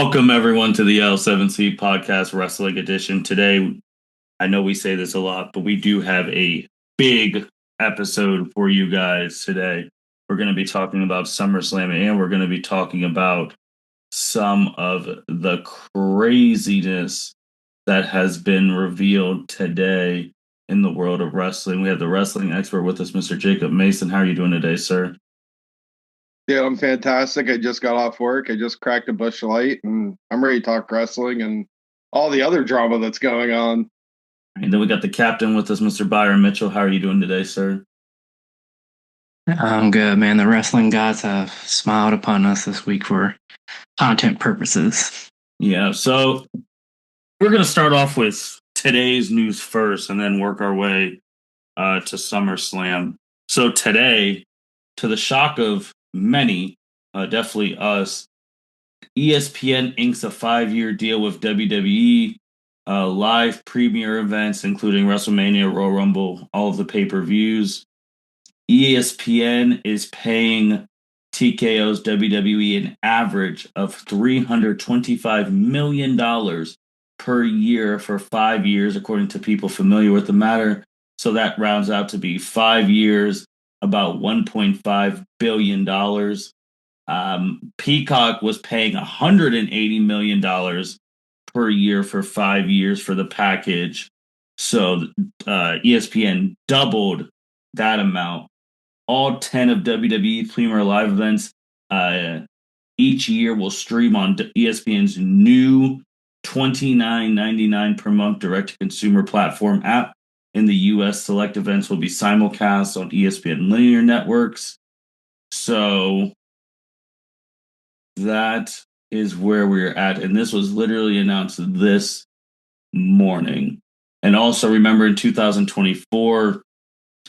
Welcome everyone to the L7C Podcast Wrestling Edition. Today, I know we say this a lot, but we do have a big episode for you guys today. We're going to be talking about SummerSlam and we're going to be talking about some of the craziness that has been revealed today in the world of wrestling. We have the wrestling expert with us, Mr. Jacob Mason. How are you doing today, sir? Yeah, I'm fantastic. I just got off work. I just cracked a Bush Light, and I'm ready to talk wrestling and all the other drama that's going on. And then we got the captain with us, Mr. Byron Mitchell. How are you doing today, sir? I'm good, man. The wrestling gods have smiled upon us this week for content purposes. Yeah, so we're going to start off with today's news first and then work our way to SummerSlam. So today, to the shock of many, definitely us, ESPN inks a 5-year deal with WWE, live premiere events, including WrestleMania, Royal Rumble, all of the pay-per-views. ESPN is paying TKO's WWE an average of $325 million per year for 5 years, according to people familiar with the matter. So that rounds out to be 5 years, about $1.5 billion. Peacock was paying $180 million per year for 5 years for the package. So ESPN doubled that amount. All 10 of WWE Premier Live events each year will stream on ESPN's new $29.99 per month direct-to-consumer platform app. In the U.S., select events will be simulcast on ESPN linear networks. So that is where we're at. And this was literally announced this morning. And also remember in 2024,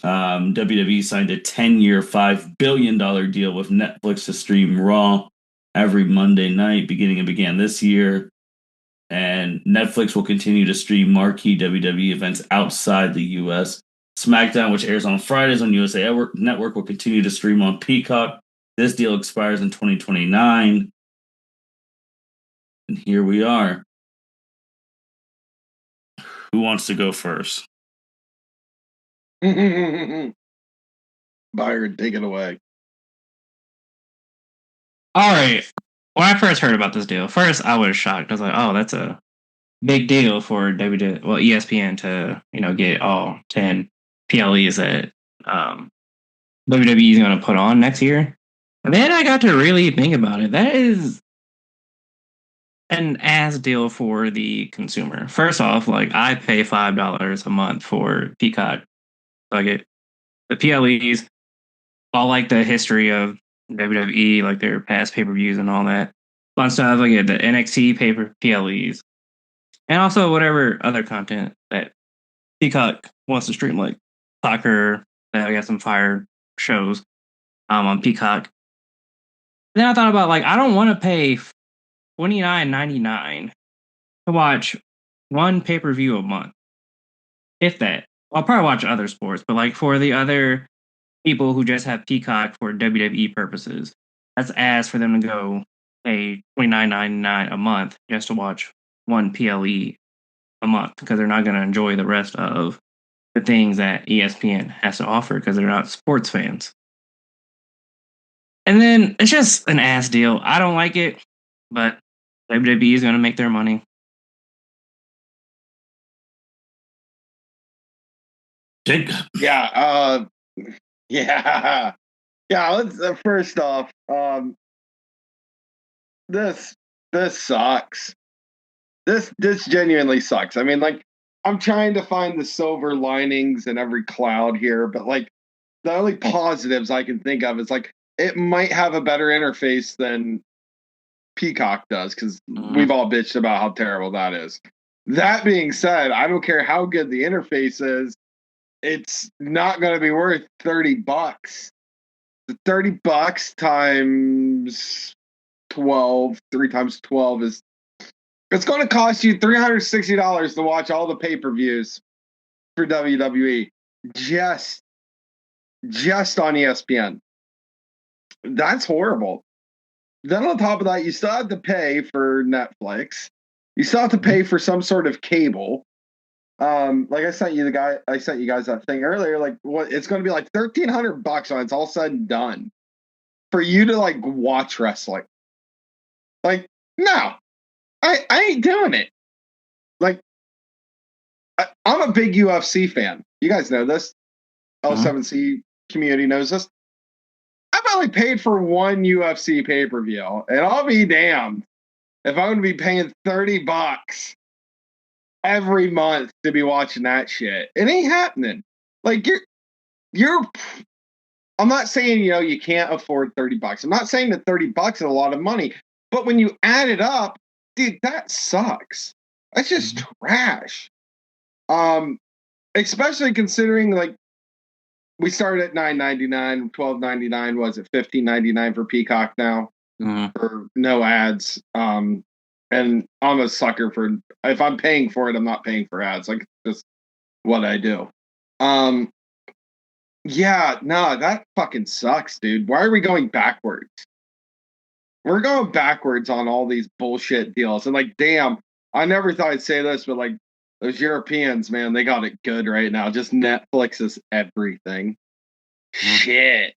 WWE signed a 10-year, $5 billion deal with Netflix to stream Raw every Monday night, began this year. And Netflix will continue to stream marquee WWE events outside the U.S. SmackDown, which airs on Fridays on USA Network, will continue to stream on Peacock. This deal expires in 2029. And here we are. Who wants to go first? Byron, take it away. All right. When I first heard about this deal, first I was shocked. I was like, "Oh, that's a big deal for ESPN to get all 10 PLEs that WWE is going to put on next year." And then I got to really think about it. That is an ass deal for the consumer. First off, like I pay $5 a month for Peacock. So I get the PLEs, all like the history of WWE, like their past pay-per-views and all that fun stuff. I get the NXT paper PLEs, and also whatever other content that Peacock wants to stream, like soccer. I got some fire shows on Peacock. Then I thought about, like, I don't want to pay $29.99 to watch one pay-per-view a month. If that. I'll probably watch other sports, but like for the other people who just have Peacock for WWE purposes, that's ass for them to go pay $29.99 a month just to watch one PLE a month, because they're not going to enjoy the rest of the things that ESPN has to offer because they're not sports fans. And then it's just an ass deal. I don't like it, but WWE is going to make their money. Jake. Yeah, yeah, yeah. Let's first off, this sucks. This genuinely sucks. I mean, like, I'm trying to find the silver linings in every cloud here, but like the only positives I can think of is like it might have a better interface than Peacock does, because we've all bitched about how terrible that is. That being said, I don't care how good the interface is, it's not going to be worth $30. The $30 times 12, 3 times 12 is, it's going to cost you $360 to watch all the pay-per-views for WWE just on ESPN. That's horrible. then on top of that, you still have to pay for Netflix. You still have to pay for some sort of cable. Like I sent you guys that thing earlier. Like, what it's going to be like $1,300 when it's all said and done for you to like watch wrestling. Like, no, I ain't doing it. Like, I'm a big UFC fan. You guys know this. L7C community knows this. I've only paid for one UFC pay-per-view, and I'll be damned if I'm going to be paying $30 every month to be watching that shit. It ain't happening. Like, you're. I'm not saying you can't afford $30. I'm not saying that $30 is a lot of money, but when you add it up, dude, that sucks. That's just trash. Especially considering like we started at $9.99, $12.99. Was it $15.99 for Peacock now for no ads? And I'm a sucker for if I'm paying for it, I'm not paying for ads. Like just what I do. Yeah, no, that fucking sucks, dude. Why are we going backwards? We're going backwards on all these bullshit deals. And like, damn, I never thought I'd say this, but like those Europeans, man, they got it good right now. Just Netflix is everything. Shit.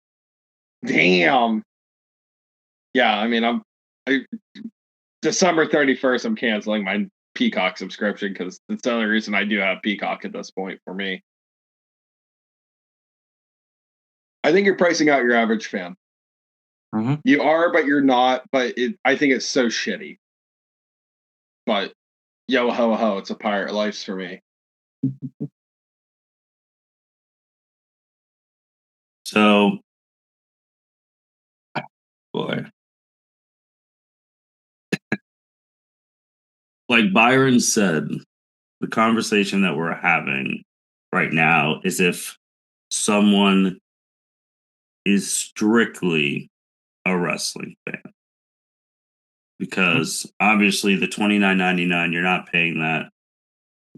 Damn. Yeah, I mean, December 31st, I'm canceling my Peacock subscription because it's the only reason I do have Peacock at this point for me. I think you're pricing out your average fan. You are, but you're not. But I think it's so shitty. But yo ho ho, it's a pirate life for me. So, boy, like Byron said, the conversation that we're having right now is if someone is strictly a wrestling fan. Because obviously the $29.99, you're not paying that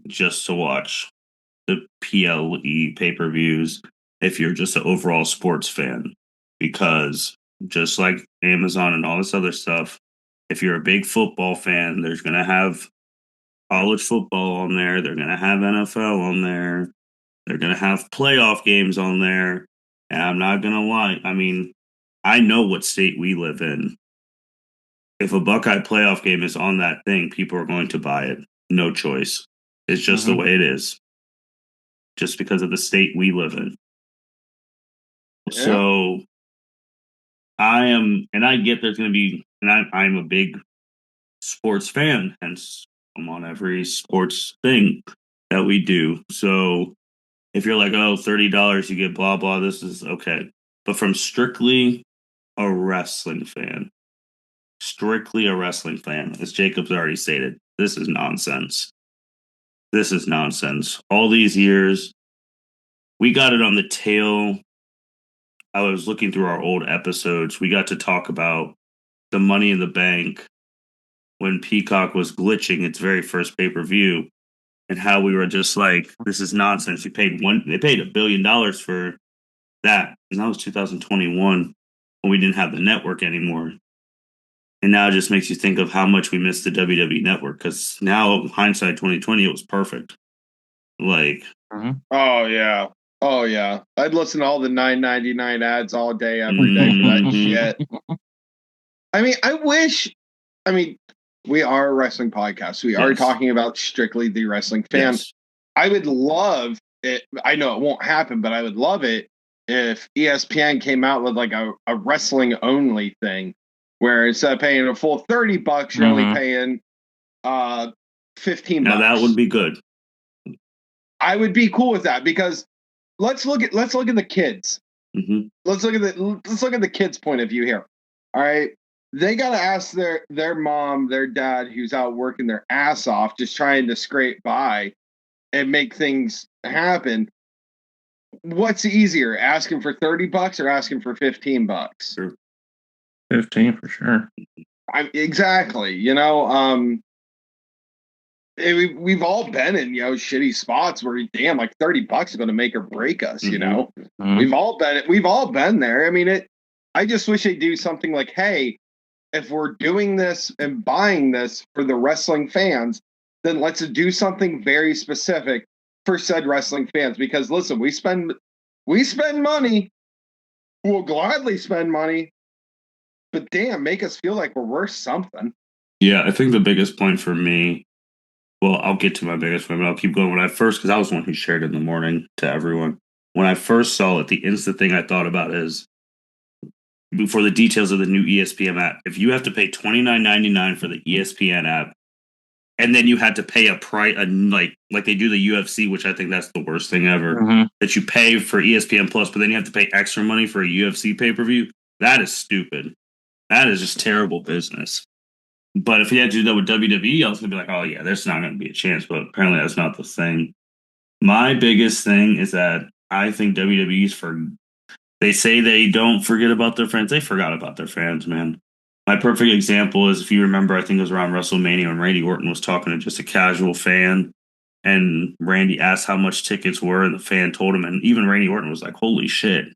just to watch the PLE pay-per-views if you're just an overall sports fan. Because just like Amazon and all this other stuff, if you're a big football fan, there's going to have college football on there. They're going to have NFL on there. They're going to have playoff games on there. And I'm not going to lie. I mean, I know what state we live in. If a Buckeye playoff game is on that thing, people are going to buy it. No choice. It's just the way it is. Just because of the state we live in. Yeah. So I get there's going to be, and I'm a big sports fan, hence I'm on every sports thing that we do. So if you're like, oh, $30, you get blah, blah, this is okay. But from strictly a wrestling fan, as Jacob's already stated, this is nonsense. This is nonsense. All these years, we got it on the tail. I was looking through our old episodes. We got to talk about the Money in the Bank when Peacock was glitching its very first pay-per-view and how we were just like, this is nonsense. They paid $1 billion for that. And that was 2021 when we didn't have the network anymore. And now it just makes you think of how much we missed the WWE network. Because now, hindsight 2020, it was perfect. Like, oh yeah, I'd listen to all the $9.99 ads all day, every day for that shit. I mean, I mean, we are a wrestling podcast. We are talking about strictly the wrestling fan. Yes. I would love it. I know it won't happen, but I would love it if ESPN came out with like a wrestling only thing where instead of paying a full $30, you're only paying $15. Now that would be good. I would be cool with that because let's look at the kids. Let's look at the kids' point of view here. All right. They got to ask their mom, their dad, who's out working their ass off, just trying to scrape by and make things happen. What's easier, asking for $30 or asking for $15? Sure. 15 for sure. Exactly. We've all been in shitty spots where damn, like $30 is going to make or break us. We've all been there. I mean, I just wish they'd do something like, hey, if we're doing this and buying this for the wrestling fans, then let's do something very specific for said wrestling fans. Because listen, we spend money. We'll gladly spend money, but damn, make us feel like we're worth something. Yeah, I think the biggest point for me, well, I'll get to my biggest point, but I'll keep going. Because I was the one who shared it in the morning to everyone. When I first saw it, the instant thing I thought about is for the details of the new ESPN app. If you have to pay $29.99 for the ESPN app, and then you had to pay a price, like they do the UFC, which I think that's the worst thing ever. That you pay for ESPN Plus, but then you have to pay extra money for a UFC pay per view. That is stupid. That is just terrible business. But if you had to do that with WWE, I was gonna be like, oh yeah, there's not gonna be a chance. But apparently that's not the thing. My biggest thing is that I think WWE's they say they don't forget about their fans. They forgot about their fans, man. My perfect example is if you remember, I think it was around WrestleMania when Randy Orton was talking to just a casual fan, and Randy asked how much tickets were, and the fan told him, and even Randy Orton was like, "Holy shit!"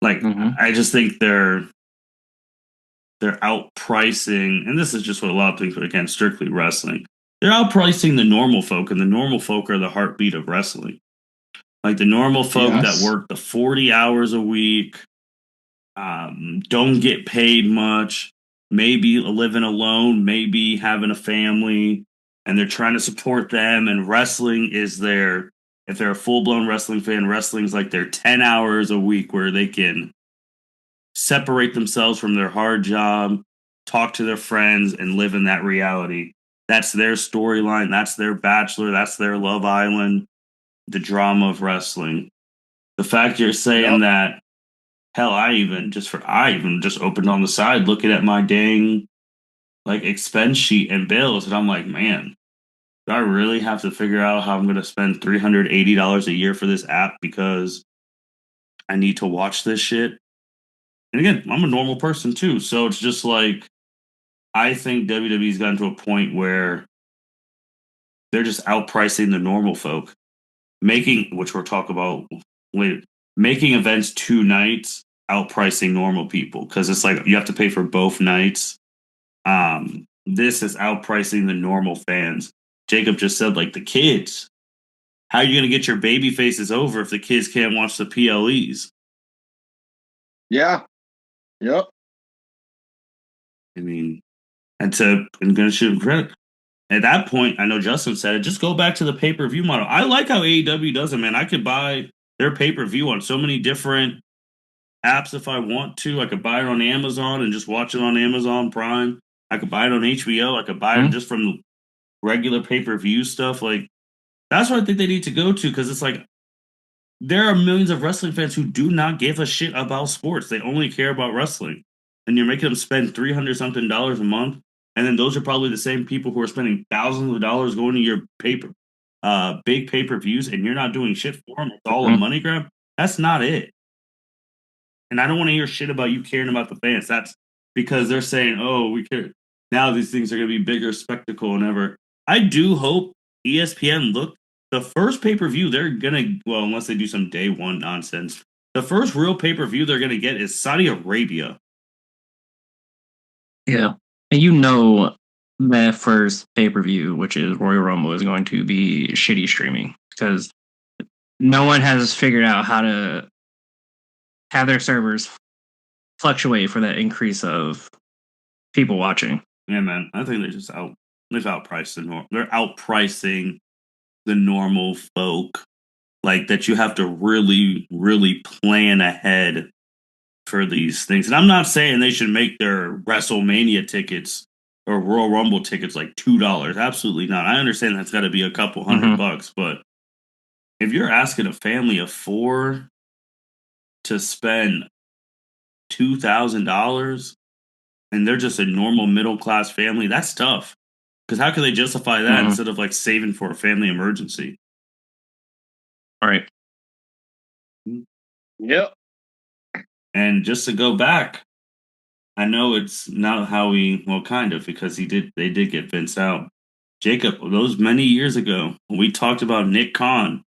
Like, I just think they're outpricing, and this is just what a lot of things, but again, strictly wrestling. They're outpricing the normal folk, and the normal folk are the heartbeat of wrestling. Like the normal folk that work the 40 hours a week, don't get paid much, maybe living alone, maybe having a family, and they're trying to support them. And wrestling is if they're a full blown wrestling fan, wrestling's like their 10 hours a week where they can separate themselves from their hard job, talk to their friends, and live in that reality. That's their storyline. That's their Bachelor. That's their Love Island, the drama of wrestling. The fact you're saying that, hell, I even just opened on the side looking at my dang expense sheet and bills, and I'm like, man, do I really have to figure out how I'm going to spend $380 a year for this app because I need to watch this shit? And again, I'm a normal person too, so it's just like I think WWE's gotten to a point where they're just outpricing the normal folk, which we'll talk about later, making events 2 nights, outpricing normal people because it's like you have to pay for both nights. This is outpricing the normal fans. Jacob just said, like, the kids. How are you going to get your baby faces over if the kids can't watch the PLEs? Yeah. Yep. I mean, I'm going to shoot credit. At that point, I know Justin said it, just go back to the pay-per-view model. I like how AEW does it, man. I could buy their pay-per-view on so many different apps if I want to. I could buy it on Amazon and just watch it on Amazon Prime. I could buy it on HBO. I could buy it just from regular pay-per-view stuff. Like, that's what I think they need to go to because it's like there are millions of wrestling fans who do not give a shit about sports. They only care about wrestling. And you're making them spend $300 something a month. And then those are probably the same people who are spending thousands of dollars going to your big pay-per-views, and you're not doing shit for them. It's all a money grab. That's not it. And I don't want to hear shit about you caring about the fans. That's because they're saying, oh, we care. Now these things are going to be bigger spectacle than ever. I do hope ESPN the first pay-per-view they're going to, well, unless they do some day one nonsense, the first real pay-per-view they're going to get is Saudi Arabia. Yeah. And that first pay-per-view, which is Royal Rumble, is going to be shitty streaming because no one has figured out how to have their servers fluctuate for that increase of people watching. Yeah, man. I think they've outpriced they're outpricing the normal folk. Like that you have to really, really plan ahead for these things. And I'm not saying they should make their WrestleMania tickets or Royal Rumble tickets like $2. Absolutely not. I understand that's got to be a couple $100, but if you're asking a family of 4 to spend $2,000 and they're just a normal middle class family, that's tough. Because how can they justify that instead of like saving for a family emergency? All right. Yep. And just to go back, I know it's not how kind of, because they did get Vince out. Jacob, those many years ago, when we talked about Nick Khan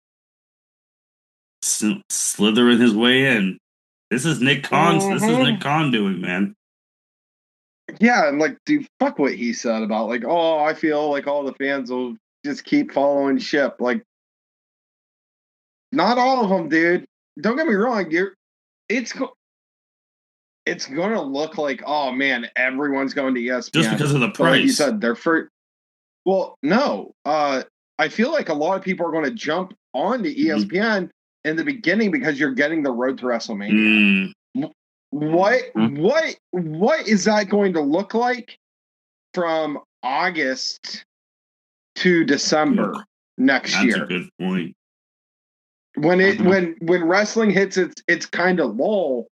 slithering his way in, this is Nick Khan doing, man. Yeah, and like, dude, fuck what he said about like, oh, I feel like all the fans will just keep following ship. Like, not all of them, dude. Don't get me wrong. It's it's gonna look like, oh man, everyone's going to Just ESPN. because of the But like you price. said, they're first. Well, no. I feel like a lot of people are going to jump onto ESPN in the beginning because you're getting the road to WrestleMania. What is that going to look like from August to December next That's a year? good point. When wrestling hits its kind of lull,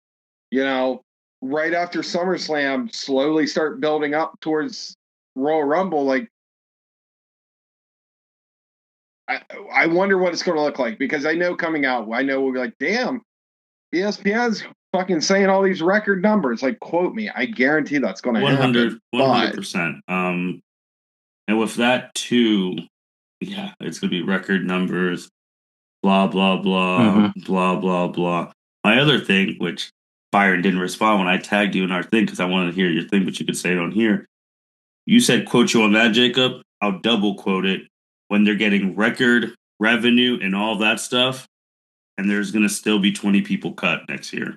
right after SummerSlam, slowly start building up towards Royal Rumble. Like, I wonder what it's going to look like, because I know coming out, we'll be like, damn, ESPN's fucking saying all these record numbers. Like, quote me. I guarantee that's going to happen. 100%. And with that too, yeah, it's going to be record numbers, blah, blah, blah, blah, blah, blah. My other thing, which Byron didn't respond when I tagged you in our thing because I wanted to hear your thing, but you could say it on here. You said quote you on that, Jacob. I'll double quote it. When they're getting record revenue and all that stuff, and there's going to still be 20 people cut next year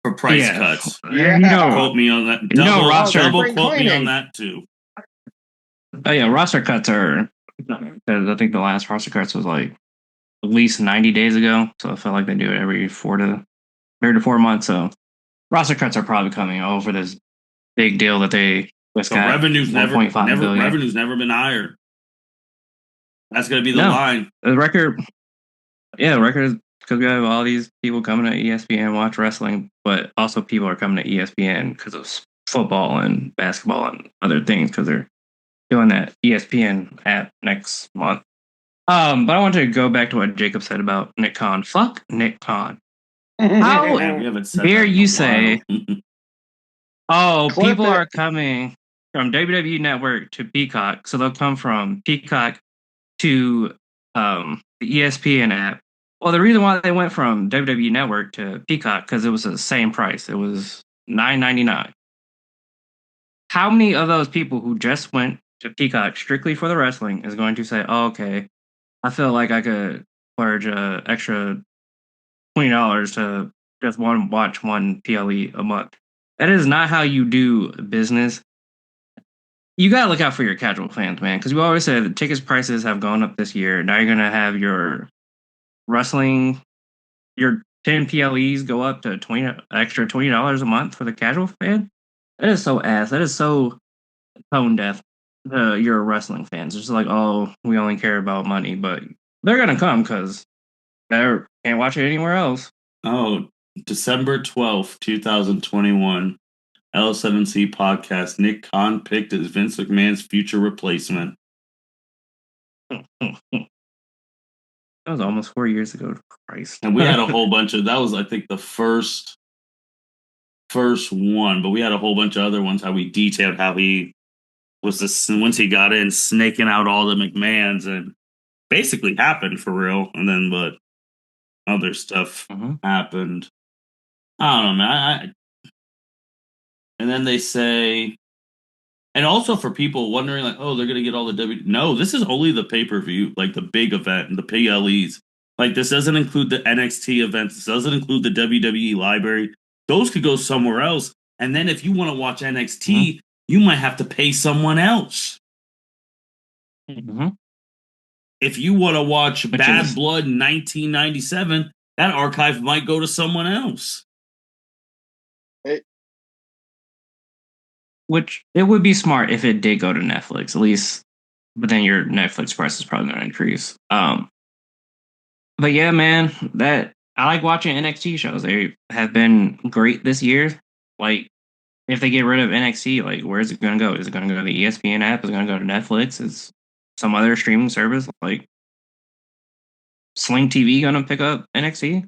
for price cuts. Yeah. Quote me on that. Double quote me on that too. Oh yeah, roster cuts are. I think the last roster cuts was like at least 90 days ago, so I feel like they do it every 3 to 4 months. So roster cuts are probably coming over this big deal that they just got. Revenue's never been higher. That's going to be the line. The record, record, because we have all these people coming to ESPN watch wrestling, but also people are coming to ESPN because of football and basketball and other things because they're doing that ESPN app next month. But I want to go back to what Jacob said about Nick Khan. Fuck Nick Khan. How dare you say, oh, people are coming from WWE Network to Peacock, so they'll come from Peacock to the ESPN app. Well, the reason why they went from WWE Network to Peacock because it was the same price. It was $9.99. How many of those people who just went to Peacock strictly for the wrestling is going to say, "Oh, okay, I feel like I could charge extra $20 to just watch one PLE a month"? That is not how you do business. You gotta look out for your casual fans, man, because we always say the tickets prices have gone up this year. Now you're gonna have your wrestling, your 10 PLEs go up to $20 a month for the casual fan. That is so ass. That is so tone deaf to your wrestling fans. It's just like, oh, we only care about money, but they're gonna come because they can't watch it anywhere else. Oh, December 12th, 2021. L7C podcast. Nick Khan picked as Vince McMahon's future replacement. That was almost 4 years ago. Christ. And we had a whole bunch of, that was, I think, the first one, but we had a whole bunch of other ones, how we detailed how he was once he got in, snaking out all the McMahons, and basically happened for real. And then, but other stuff happened. I don't know, man. And then they say, and also for people wondering, like, oh, they're going to get all the No, this is only the pay-per-view, like the big event, the PLEs. Like, this doesn't include the NXT events. This doesn't include the WWE library. Those could go somewhere else. And then if you want to watch NXT, you might have to pay someone else. If you want to watch Bad Blood 1997, that archive might go to someone else. Which it would be smart if it did go to Netflix, at least. But then your Netflix price is probably going to increase. But yeah, man, that I like watching NXT shows. They have been great this year. Like, if they get rid of NXT, like, where is it going to go? Is it going to go to the ESPN app? Is it going to go to Netflix? Is some other streaming service like Sling TV going to pick up NXT?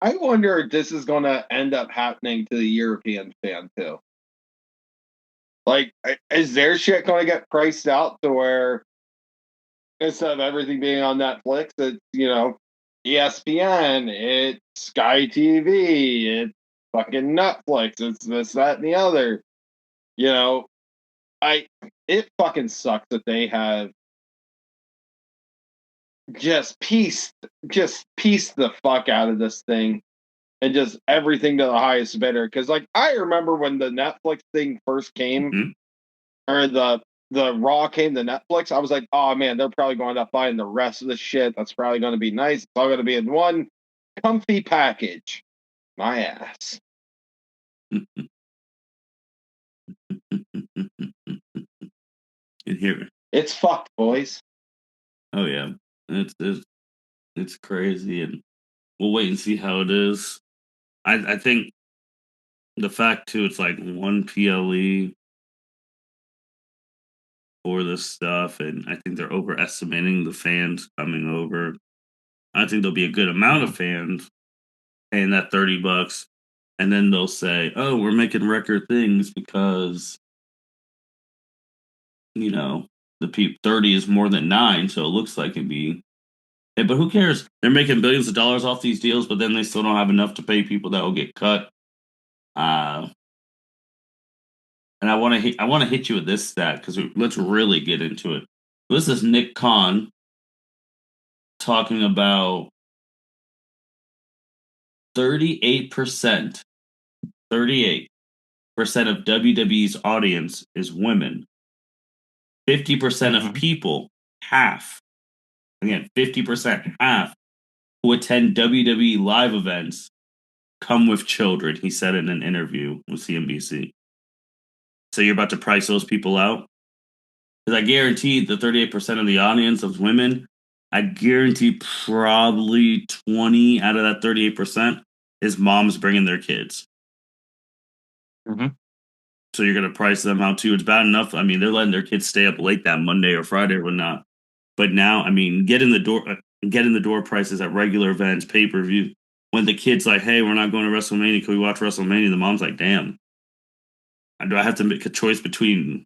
I wonder if this is going to end up happening to the European fan too. Like, is their shit going to get priced out to where instead of everything being on Netflix, it's, ESPN, it's Sky TV, it's fucking Netflix, it's this, that, and the other. You know, it fucking sucks that they have just pieced the fuck out of this thing and just everything to the highest bidder. Because like I remember when the Netflix thing first came, or the Raw came to Netflix, I was like, oh man, they're probably going to buying the rest of the shit. That's probably going to be nice. It's all going to be in one comfy package. My ass. In here. It's fucked, boys. Oh yeah, it's crazy, and we'll wait and see how it is. I think the fact too, it's like one PLE for this stuff, and I think they're overestimating the fans coming over. I think there'll be a good amount of fans paying that $30, and then they'll say, "Oh, we're making record things because the 30 is more than 9, so it looks like it'd be." Hey, but who cares? They're making billions of dollars off these deals, but then they still don't have enough to pay people that will get cut. And I want to hit you with this stat because let's really get into it. This is Nick Khan talking about 38%, 38% of WWE's audience is women. 50% of people, half, again, 50%, half, who attend WWE live events come with children, he said in an interview with CNBC. So you're about to price those people out? Because I guarantee the 38% of the audience of women, I guarantee probably 20 out of that 38% is moms bringing their kids. So you're going to price them out too. It's bad enough. I mean, they're letting their kids stay up late that Monday or Friday or whatnot. But now, I mean, get in the door prices at regular events, pay-per-view. When the kid's like, hey, we're not going to WrestleMania, can we watch WrestleMania? The mom's like, damn. Do I have to make a choice between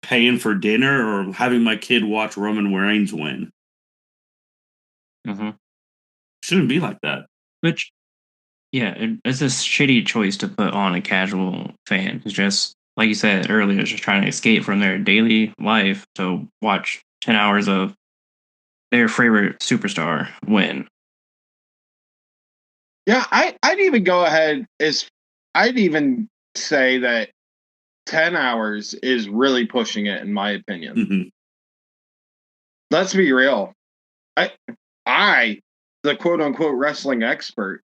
paying for dinner or having my kid watch Roman Reigns win? Shouldn't be like that. Which, yeah, it's a shitty choice to put on a casual fan who's just, like you said earlier, just trying to escape from their daily life to watch 10 hours of their favorite superstar win. Yeah, I'd even go ahead I'd even say that 10 hours is really pushing it, in my opinion. Let's be real. I, the quote unquote wrestling expert,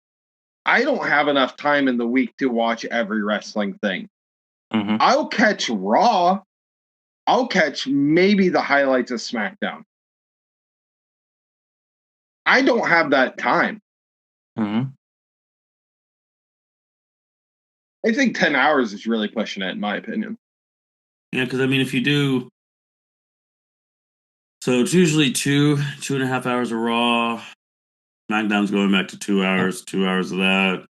I don't have enough time in the week to watch every wrestling thing. I'll catch Raw. I'll catch maybe the highlights of SmackDown. I don't have that time. I think 10 hours is really pushing it, in my opinion. Yeah, because I mean, if you do, so it's usually 2.5 hours of Raw. SmackDown's going back to 2 hours, 2 hours of that.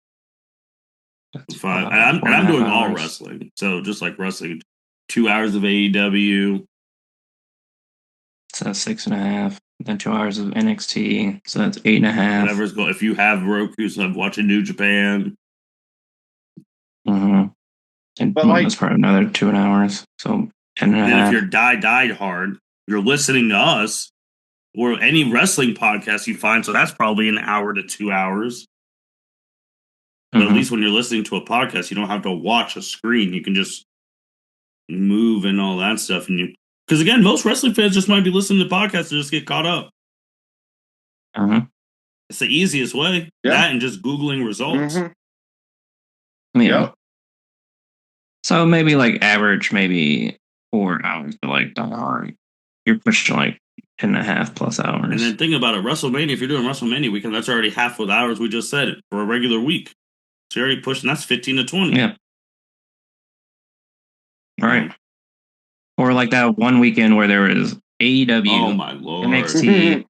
That's 5. And I'm doing all wrestling. So just like wrestling, 2 hours of AEW. So that's 6.5. Then 2 hours of NXT. So that's 8.5. Whatever's going. If you have Roku, so I'm watching New Japan. And but that's probably another 2 hours. So 10.5. And if you're died hard, you're listening to us or any wrestling podcast you find. So that's probably an hour to 2 hours. But at least when you're listening to a podcast, you don't have to watch a screen. You can just move and all that stuff. And because again, most wrestling fans just might be listening to podcasts to just get caught up. It's the easiest way. Yeah. That and just Googling results. Yeah. So maybe like average, maybe 4 hours, but like you're pushing like 10.5 plus hours. And then think about it, WrestleMania, if you're doing WrestleMania weekend, that's already half of the hours we just said it for a regular week. So you're already pushing, that's 15 to 20. Yeah. Right. Or like that one weekend where there was AEW, oh my Lord, NXT,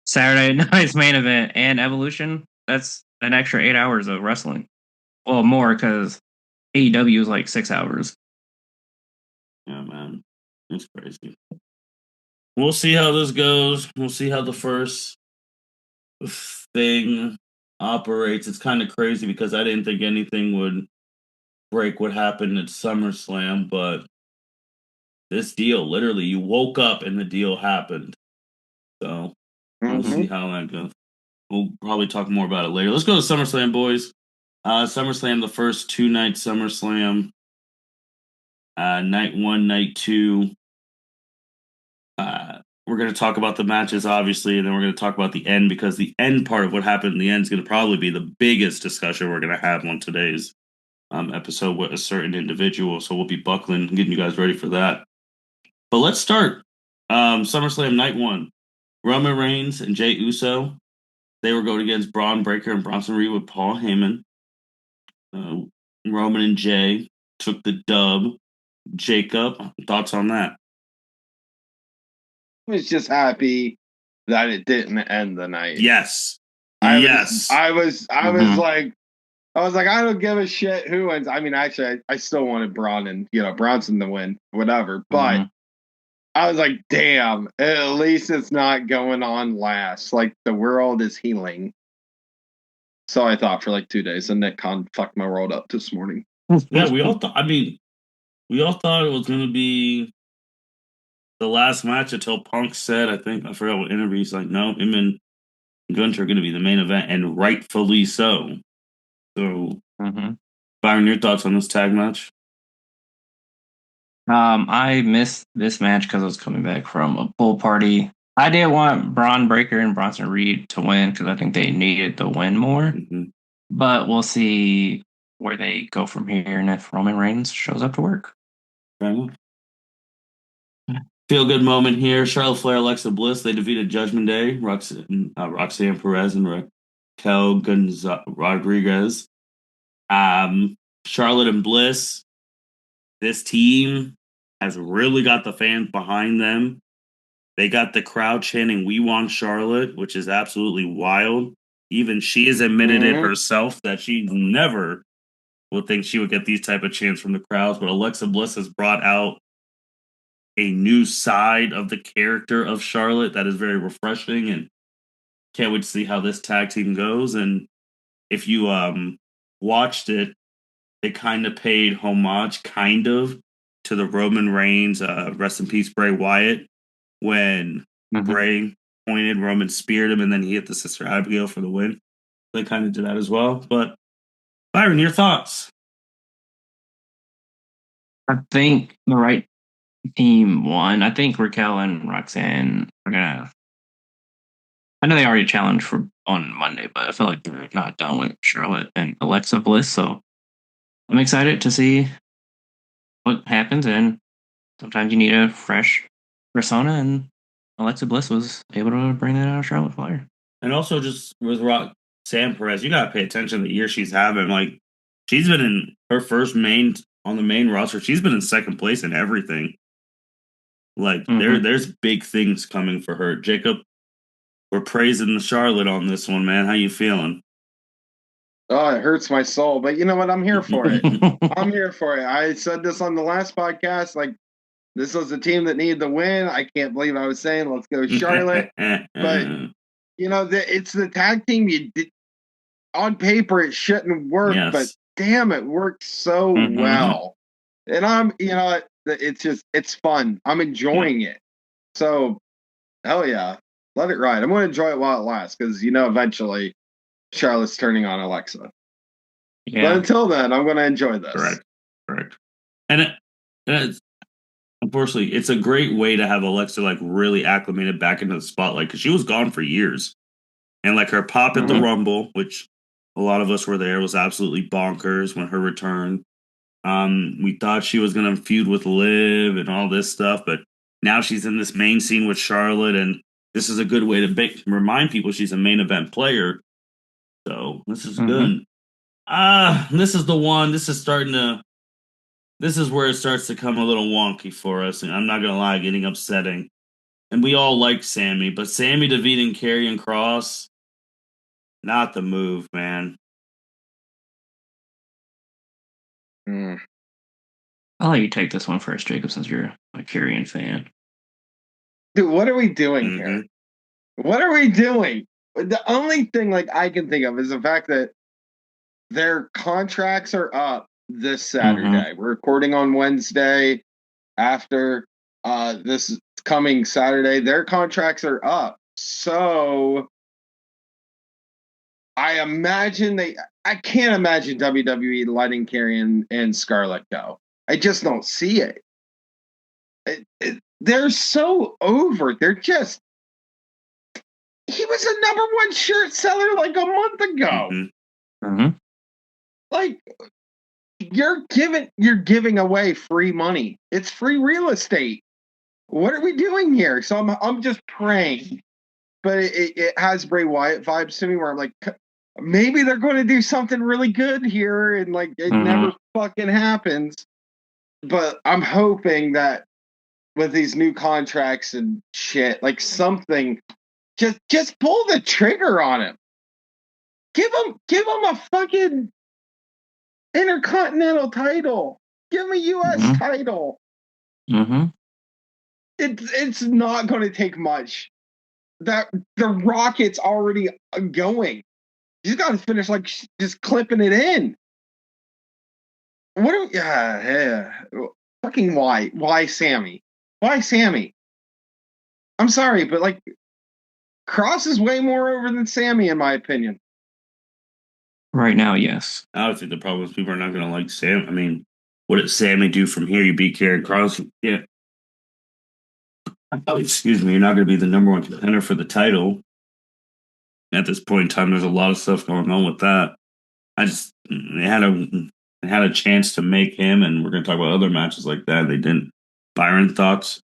Saturday Night's Main Event, and Evolution. That's an extra 8 hours of wrestling. Well, more because AEW is like 6 hours. Yeah, man. It's crazy. We'll see how this goes. We'll see how the first thing operates. It's kind of crazy because I didn't think anything would break what happened at SummerSlam, but this deal, literally, you woke up and the deal happened. So we'll Mm-hmm. see how that goes. We'll probably talk more about it later. Let's go to SummerSlam, boys. SummerSlam, the first 2 night SummerSlam. Night one, night two. We're going to talk about the matches, obviously, and then we're going to talk about the end because the end part of what happened in the end is going to probably be the biggest discussion we're going to have on today's episode with a certain individual. So we'll be buckling, getting you guys ready for that. But let's start. SummerSlam night one. Roman Reigns and Jey Uso. They were going against Braun Breaker and Bronson Reed with Paul Heyman. Roman and Jey took the dub. Jacob, thoughts on that? I was just happy that it didn't end the night. Yes. I yes. was like, I don't give a shit who wins. I mean, actually, I still wanted Bronson to win, whatever. But I was like, damn, at least it's not going on last. Like, the world is healing. So I thought for like 2 days, and Nick Khan fucked my world up this morning. Yeah, we all thought. I mean, we all thought it was going to be the last match until Punk said, I forgot what interview. He's like, no, him and Gunter are going to be the main event, and rightfully so. So, Byron, your thoughts on this tag match? I missed this match because I was coming back from a pool party. I did want Braun Breaker and Bronson Reed to win because I think they needed the win more. But we'll see where they go from here and if Roman Reigns shows up to work. Feel good moment here. Charlotte Flair, Alexa Bliss. They defeated Judgment Day, Roxanne Perez, and Raquel Rodriguez. Charlotte and Bliss. This team has really got the fans behind them. They got the crowd chanting, "We want Charlotte," which is absolutely wild. Even she has admitted it herself that she never would think she would get these type of chants from the crowds. But Alexa Bliss has brought out a new side of the character of Charlotte that is very refreshing, and can't wait to see how this tag team goes. And if you watched it, they kind of paid homage, to the Roman Reigns, rest in peace, Bray Wyatt, when Bray pointed, Roman speared him, and then he hit the Sister Abigail for the win. They kind of did that as well. But Byron, your thoughts? I think the right team won. I think Raquel and Roxanne are gonna. I know they already challenged on Monday, but I feel like they're not done with Charlotte and Alexa Bliss. So I'm excited to see what happens. And sometimes you need a fresh persona, and Alexa Bliss was able to bring that out of Charlotte Flair. And also, just with Roxanne Perez, you gotta pay attention to the year she's having. Like, she's been in her first on the main roster. She's been in second place in everything. Like, there's big things coming for her. Jacob, we're praising the Charlotte on this one, man. How you feeling? Oh, it hurts my soul, but you know what? I'm here for it. I'm here for it. I said this on the last podcast. Like, this was a team that needed the win. I can't believe I was saying, let's go Charlotte. But, it's the tag team you did. On paper, it shouldn't work, but damn, it worked so well. And it's fun. I'm enjoying it. So, hell yeah. Let it ride. I'm going to enjoy it while it lasts because, eventually Charlotte's turning on Alexa. Yeah. But until then, I'm going to enjoy this. Correct. And unfortunately, it's a great way to have Alexa like really acclimated back into the spotlight because she was gone for years. And like her pop at the Rumble, which a lot of us were there, was absolutely bonkers when her return. We thought she was going to feud with Liv and all this stuff, but now she's in this main scene with Charlotte, and this is a good way to remind people she's a main event player. So this is good. This is the one. This is where it starts to come a little wonky for us, and I'm not going to lie, getting upsetting. And we all like Sammy, but Sammy defeating Karrion Kross, not the move, man. I'll let you take this one first, Jacob, since you're a Karrion fan. Dude, what are we doing here? What are we doing? The only thing like I can think of is the fact that their contracts are up this Saturday. We're recording on Wednesday after this coming Saturday. Their contracts are up. So I can't imagine WWE letting Karrion and Scarlett go. I just don't see it. They're so over. He was a number one shirt seller like a month ago. Like you're giving away free money. It's free real estate. What are we doing here? So I'm just praying, but it has Bray Wyatt vibes to me where I'm like, maybe they're going to do something really good here, and like it never fucking happens. But I'm hoping that with these new contracts and shit, like something, just pull the trigger on him. Give him a fucking Intercontinental title. Give him a U.S. title. It's not going to take much. That the rocket's already going. He's got to finish like just clipping it in. What do yeah. Fucking why? Why Sammy? Why Sammy? I'm sorry, but like Cross is way more over than Sammy in my opinion. Right now, yes. I would think the problem is people are not going to like Sam. I mean, what did Sammy do from here? You beat Karrion Cross. Yeah. Oh, excuse me. You're not going to be the number one contender for the title. At this point in time, there's a lot of stuff going on with that. They had a chance to make him, and we're going to talk about other matches like that. They didn't. Byron, thoughts?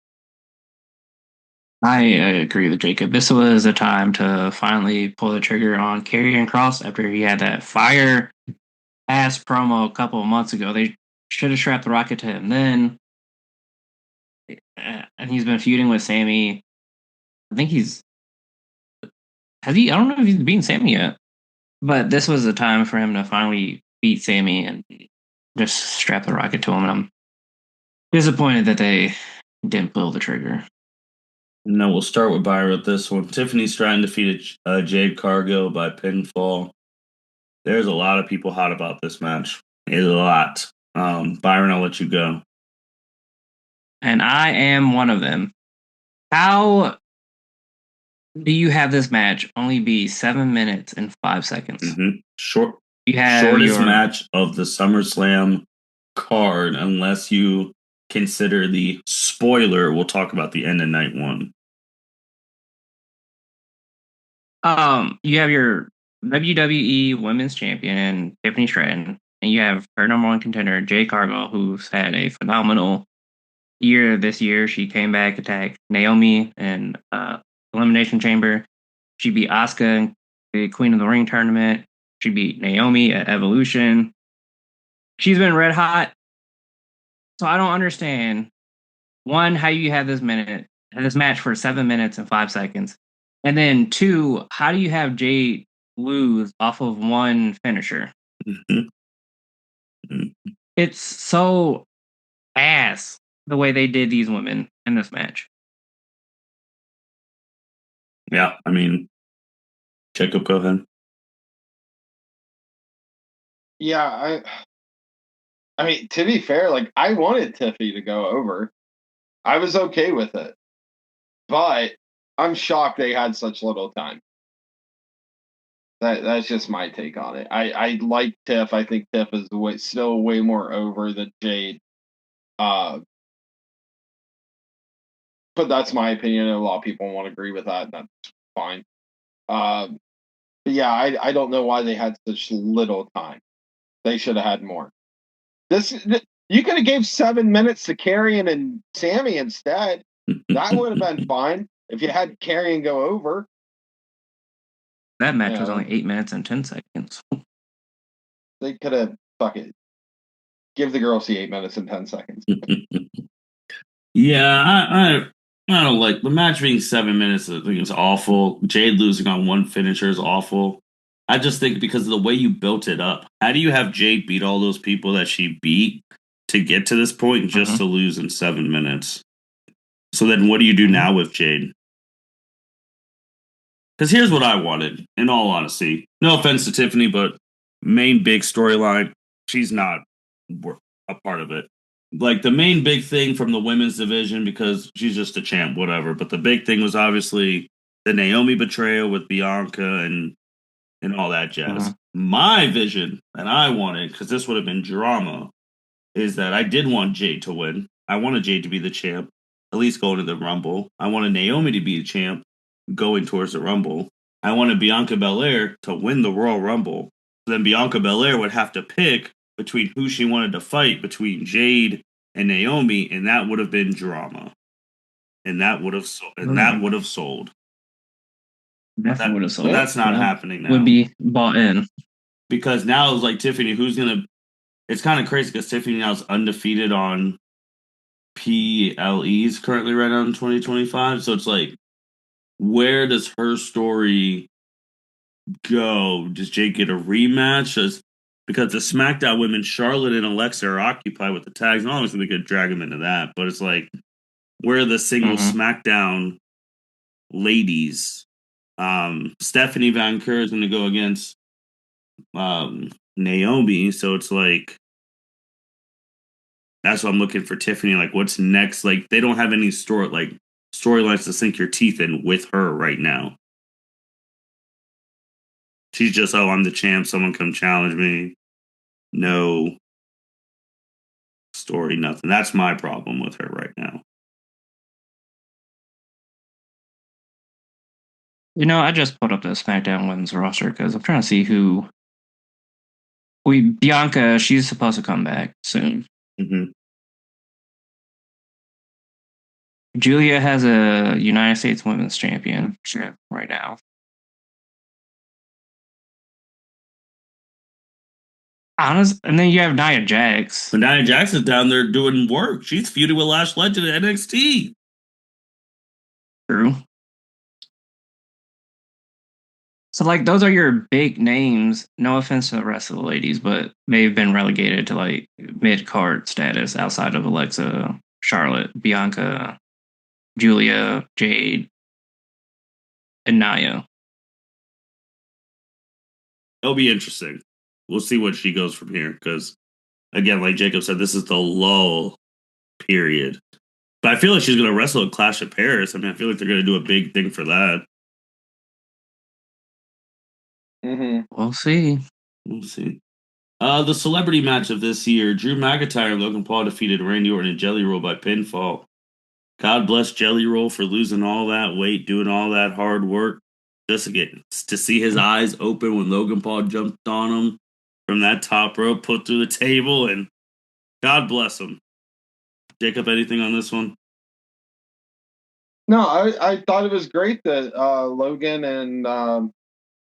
I agree with Jacob. This was a time to finally pull the trigger on Karrion Cross after he had that fire ass promo a couple of months ago. They should have strapped the rocket to him then. And he's been feuding with Sammy. I think I don't know if he's beaten Sammy yet. But this was a time for him to finally beat Sammy and just strap the rocket to him. And I'm disappointed that they didn't pull the trigger. No, we'll start with Byron with this one. Tiffany Stratton defeated Jade Cargill by pinfall. There's a lot of people hot about this match. A lot. Byron, I'll let you go. And I am one of them. How do you have this match only be 7 minutes and 5 seconds? Shortest match of the SummerSlam card, unless you consider the spoiler. We'll talk about the end of night one. You have your WWE Women's Champion Tiffany Stratton, and you have her number one contender Jade Cargill, who's had a phenomenal year this year. She came back, attacked Naomi in Elimination Chamber. She beat Asuka in the Queen of the Ring tournament. She beat Naomi at Evolution. She's been red hot. So I don't understand, one, how you have this match for 7 minutes and 5 seconds. And then two, how do you have Jade lose off of one finisher? It's so ass the way they did these women in this match. Yeah, I mean, Jacob, go ahead. Yeah, I mean, to be fair, like I wanted Tiffy to go over. I was okay with it. But I'm shocked they had such little time. That's just my take on it. I like Tiff. I think Tiff is still way more over than Jade. But that's my opinion. A lot of people won't agree with that, and that's fine. But yeah, I don't know why they had such little time. They should have had more. You could have gave 7 minutes to Karrion and Sammy instead. That would have been fine if you had Karrion go over. That match was only 8 minutes and 10 seconds. They could have give the girls the 8 minutes and 10 seconds. Yeah, I don't like the match being 7 minutes. I think it's awful. Jade losing on one finisher is awful. I just think because of the way you built it up, how do you have Jade beat all those people that she beat to get to this point just to lose in 7 minutes? So then what do you do now with Jade? Because here's what I wanted, in all honesty. No offense to Tiffany, but main big storyline, she's not a part of it. Like the main big thing from the women's division, because she's just a champ, whatever. But the big thing was obviously the Naomi betrayal with Bianca and all that jazz. My vision, and I wanted, because this would have been drama, is that I did want Jade to win. I wanted Jade to be the champ, at least going to the Rumble. I wanted Naomi to be the champ, going towards the Rumble. I wanted Bianca Belair to win the Royal Rumble. So then Bianca Belair would have to pick between who she wanted to fight between Jade and Naomi, and that would have been drama. And that would have sold. Definitely would have sold. But that's not happening now. Would be bought in. Because now it's like Tiffany, it's kind of crazy because Tiffany now is undefeated on PLEs currently right now in 2025. So it's like, where does her story go? Does Jade get a rematch? Because the SmackDown women, Charlotte and Alexa, are occupied with the tags. And obviously, we could drag them into that. But it's like, where are the single SmackDown ladies? Stephanie Van Keur is going to go against Naomi. So it's like, that's what I'm looking for Tiffany. Like, what's next? Like, they don't have any storylines to sink your teeth in with her right now. She's just, oh, I'm the champ. Someone come challenge me. No story, nothing. That's my problem with her right now. You know, I just put up the SmackDown Women's roster because I'm trying to see who. Bianca, she's supposed to come back soon. Mm-hmm. Julia has a United States Women's Championship right now. And then you have Nia Jax. But Nia Jax is down there doing work. She's feuding with Lash Legend at NXT. True. So, like, those are your big names. No offense to the rest of the ladies, but they've been relegated to, like, mid-card status outside of Alexa, Charlotte, Bianca, Julia, Jade, and Nia. It'll be interesting. We'll see what she goes from here. Because, again, like Jacob said, this is the lull period. But I feel like she's going to wrestle at Clash of Paris. I mean, I feel like they're going to do a big thing for that. Mm-hmm. We'll see. The celebrity match of this year, Drew McIntyre and Logan Paul defeated Randy Orton and Jelly Roll by pinfall. God bless Jelly Roll for losing all that weight, doing all that hard work, just to see his eyes open when Logan Paul jumped on him from that top rope, put through the table, and God bless him. Jacob, anything on this one? No, I thought it was great that Logan and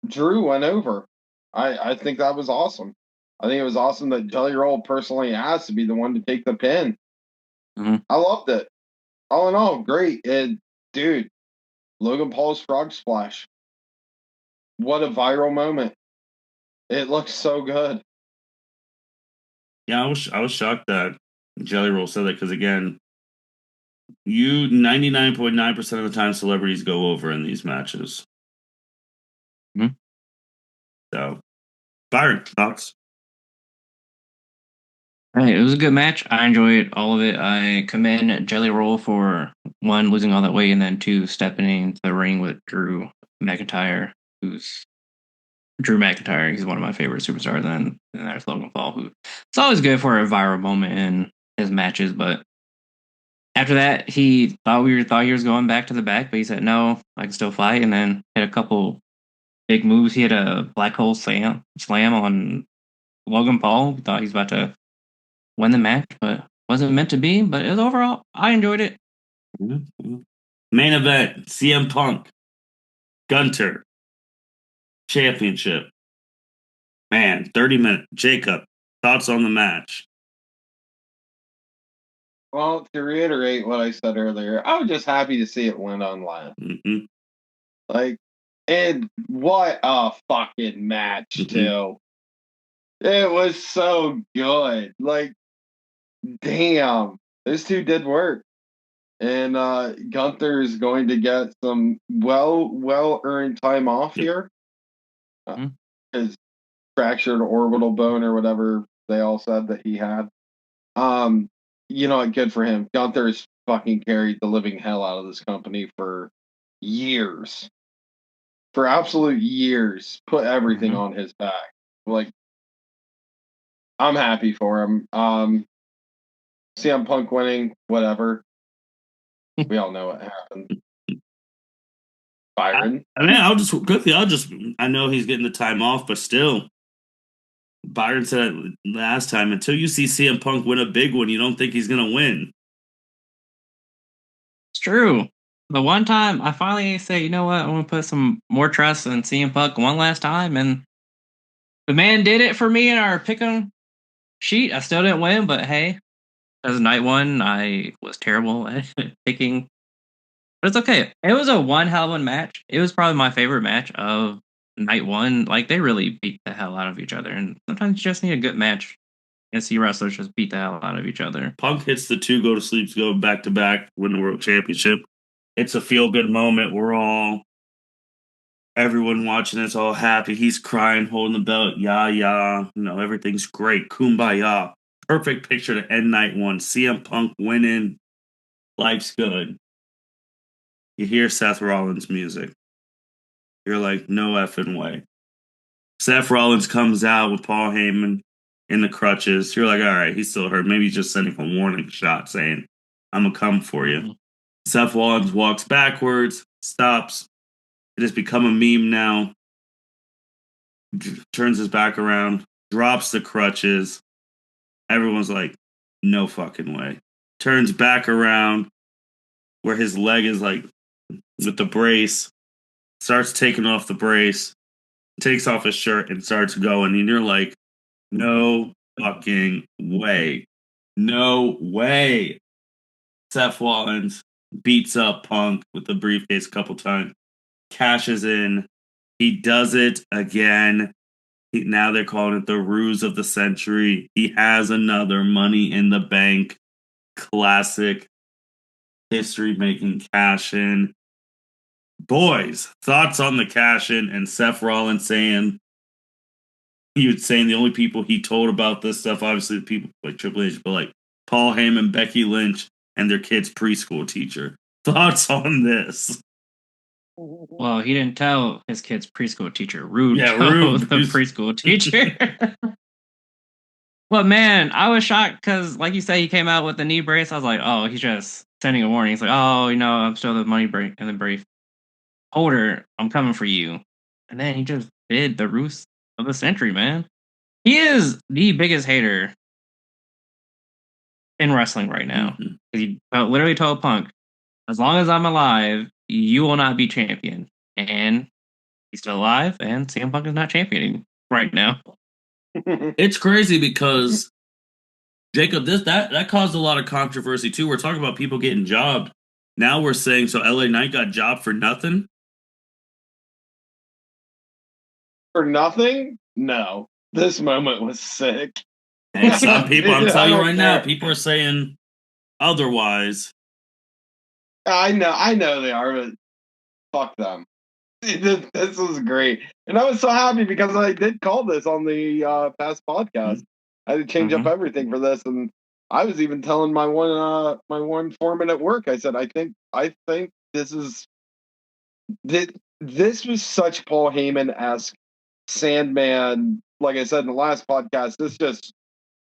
Drew went over. I think that was awesome. I think it was awesome that Jelly Roll personally asked to be the one to take the pin. Mm-hmm. I loved it. All in all, great. Dude, Logan Paul's frog splash. What a viral moment. It looks so good. Yeah, I was shocked that Jelly Roll said that because, again, 99.9% of the time celebrities go over in these matches. Mm-hmm. So, Byron, thoughts? Right, it was a good match. I enjoyed all of it. I commend Jelly Roll for, one, losing all that weight, and then two, stepping into the ring with Drew McIntyre, He's one of my favorite superstars. And then there's Logan Paul, who it's always good for a viral moment in his matches. But after that, he thought he was going back to the back, but he said, no, I can still fight. And then hit a couple big moves. He had a black hole slam on Logan Paul. We thought he was about to win the match, but wasn't meant to be. But it was overall, I enjoyed it. Mm-hmm. Main event: CM Punk, Gunter, championship. Man, 30 minutes. Jacob, thoughts on the match? Well, to reiterate what I said earlier, I was just happy to see it went on live. Mm-hmm. Like, and what a fucking match, too. It was so good. Like, damn, those two did work. And Gunther is going to get some well earned time off here. His fractured orbital bone or whatever they all said that he had. Good for him. Gunther's fucking carried the living hell out of this company for years. For absolute years. Put everything on his back. Like, I'm happy for him. CM Punk winning, whatever. We all know what happened. Byron. I know he's getting the time off, but still, Byron said it last time, until you see CM Punk win a big one, you don't think he's going to win. It's true. The one time I finally say, you know what, I'm going to put some more trust in CM Punk one last time, and the man did it for me in our pick'em sheet. I still didn't win, but hey, as night one, I was terrible at picking. But it's okay. It was a one hell of a match. It was probably my favorite match of night one. Like, they really beat the hell out of each other, and sometimes you just need a good match and see wrestlers just beat the hell out of each other. Punk hits the 2 go to sleeps, go back to back, win the world championship. It's a feel good moment. Everyone watching it's all happy. He's crying, holding the belt. Yeah. Everything's great. Kumbaya. Perfect picture to end night one. CM Punk winning. Life's good. You hear Seth Rollins' music. You're like, no effing way. Seth Rollins comes out with Paul Heyman in the crutches. You're like, all right, he's still hurt. Maybe he's just sending a warning shot saying, I'm going to come for you. Seth Rollins walks backwards, stops. It has become a meme now. Turns his back around, drops the crutches. Everyone's like, no fucking way. Turns back around where his leg is like with the brace. Starts taking off the brace. Takes off his shirt and starts going. And you're like, no fucking way. No way. Seth Rollins beats up Punk with the briefcase a couple times. Cashes in. He does it again. Now they're calling it the ruse of the century. He has another Money in the Bank classic history-making cash-in. Boys, thoughts on the cash-in and Seth Rollins saying the only people he told about this stuff, obviously the people like Triple H, but like Paul Heyman, Becky Lynch, and their kid's preschool teacher. Thoughts on this? Well, he didn't tell his kid's preschool teacher. Rude Rude. The preschool teacher. But man, I was shocked because, like you say, he came out with the knee brace. I was like, oh, he's just sending a warning. He's like, oh, I'm still the money break in the brief. Holder, I'm coming for you. And then he just did the ruse of the century, man. He is the biggest hater in wrestling right now. He literally told Punk, as long as I'm alive, you will not be champion. And he's still alive, and CM Punk is not championing right now. It's crazy because, Jacob, that caused a lot of controversy too. We're talking about people getting jobbed. Now we're saying, so LA Knight got jobbed for nothing? For nothing? No. This moment was sick. And some people, I'm telling you right now, people are saying otherwise. I know they are, but fuck them. This was great. And I was so happy because I did call this on the past podcast. I had to change up everything for this, and I was even telling my one foreman at work. I said, I think this was such Paul Heyman-esque Sandman. Like I said in the last podcast,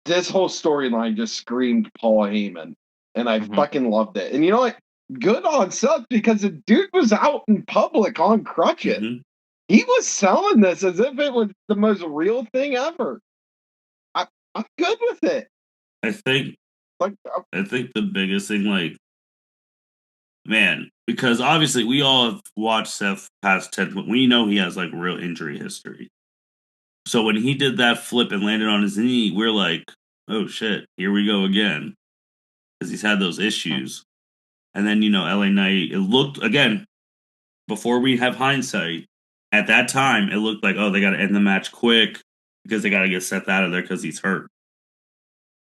this whole storyline just screamed Paul Heyman, and I fucking loved it. And you know what? Good on Seth, because the dude was out in public on crutches. He was selling this as if it was the most real thing ever. I'm good with it. I think the biggest thing, like, man, because obviously we all have watched Seth past 10, but we know he has like real injury history. So when he did that flip and landed on his knee, we're like, oh shit, here we go again. Because he's had those issues. And then, LA Knight, it looked, again, before we have hindsight, at that time, it looked like, oh, they got to end the match quick because they got to get Seth out of there because he's hurt.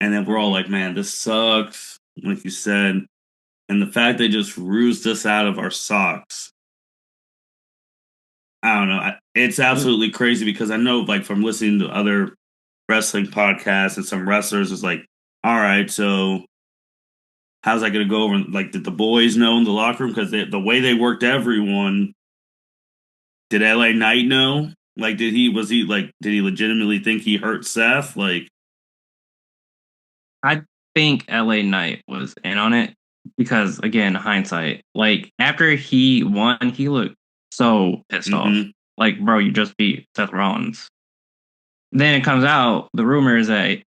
And then we're all like, man, this sucks. Like you said, And the fact they just rused us out of our socks, I don't know. It's absolutely crazy because I know, like, from listening to other wrestling podcasts and some wrestlers, is like, all right, so how's that going to go over? Like, did the boys know in the locker room? Because the way they worked everyone, did LA Knight know? Like, did he legitimately think he hurt Seth? Like, I think LA Knight was in on it because, again, hindsight. Like after he won, he looked so pissed off. Like, bro, you just beat Seth Rollins. Then it comes out the rumor is that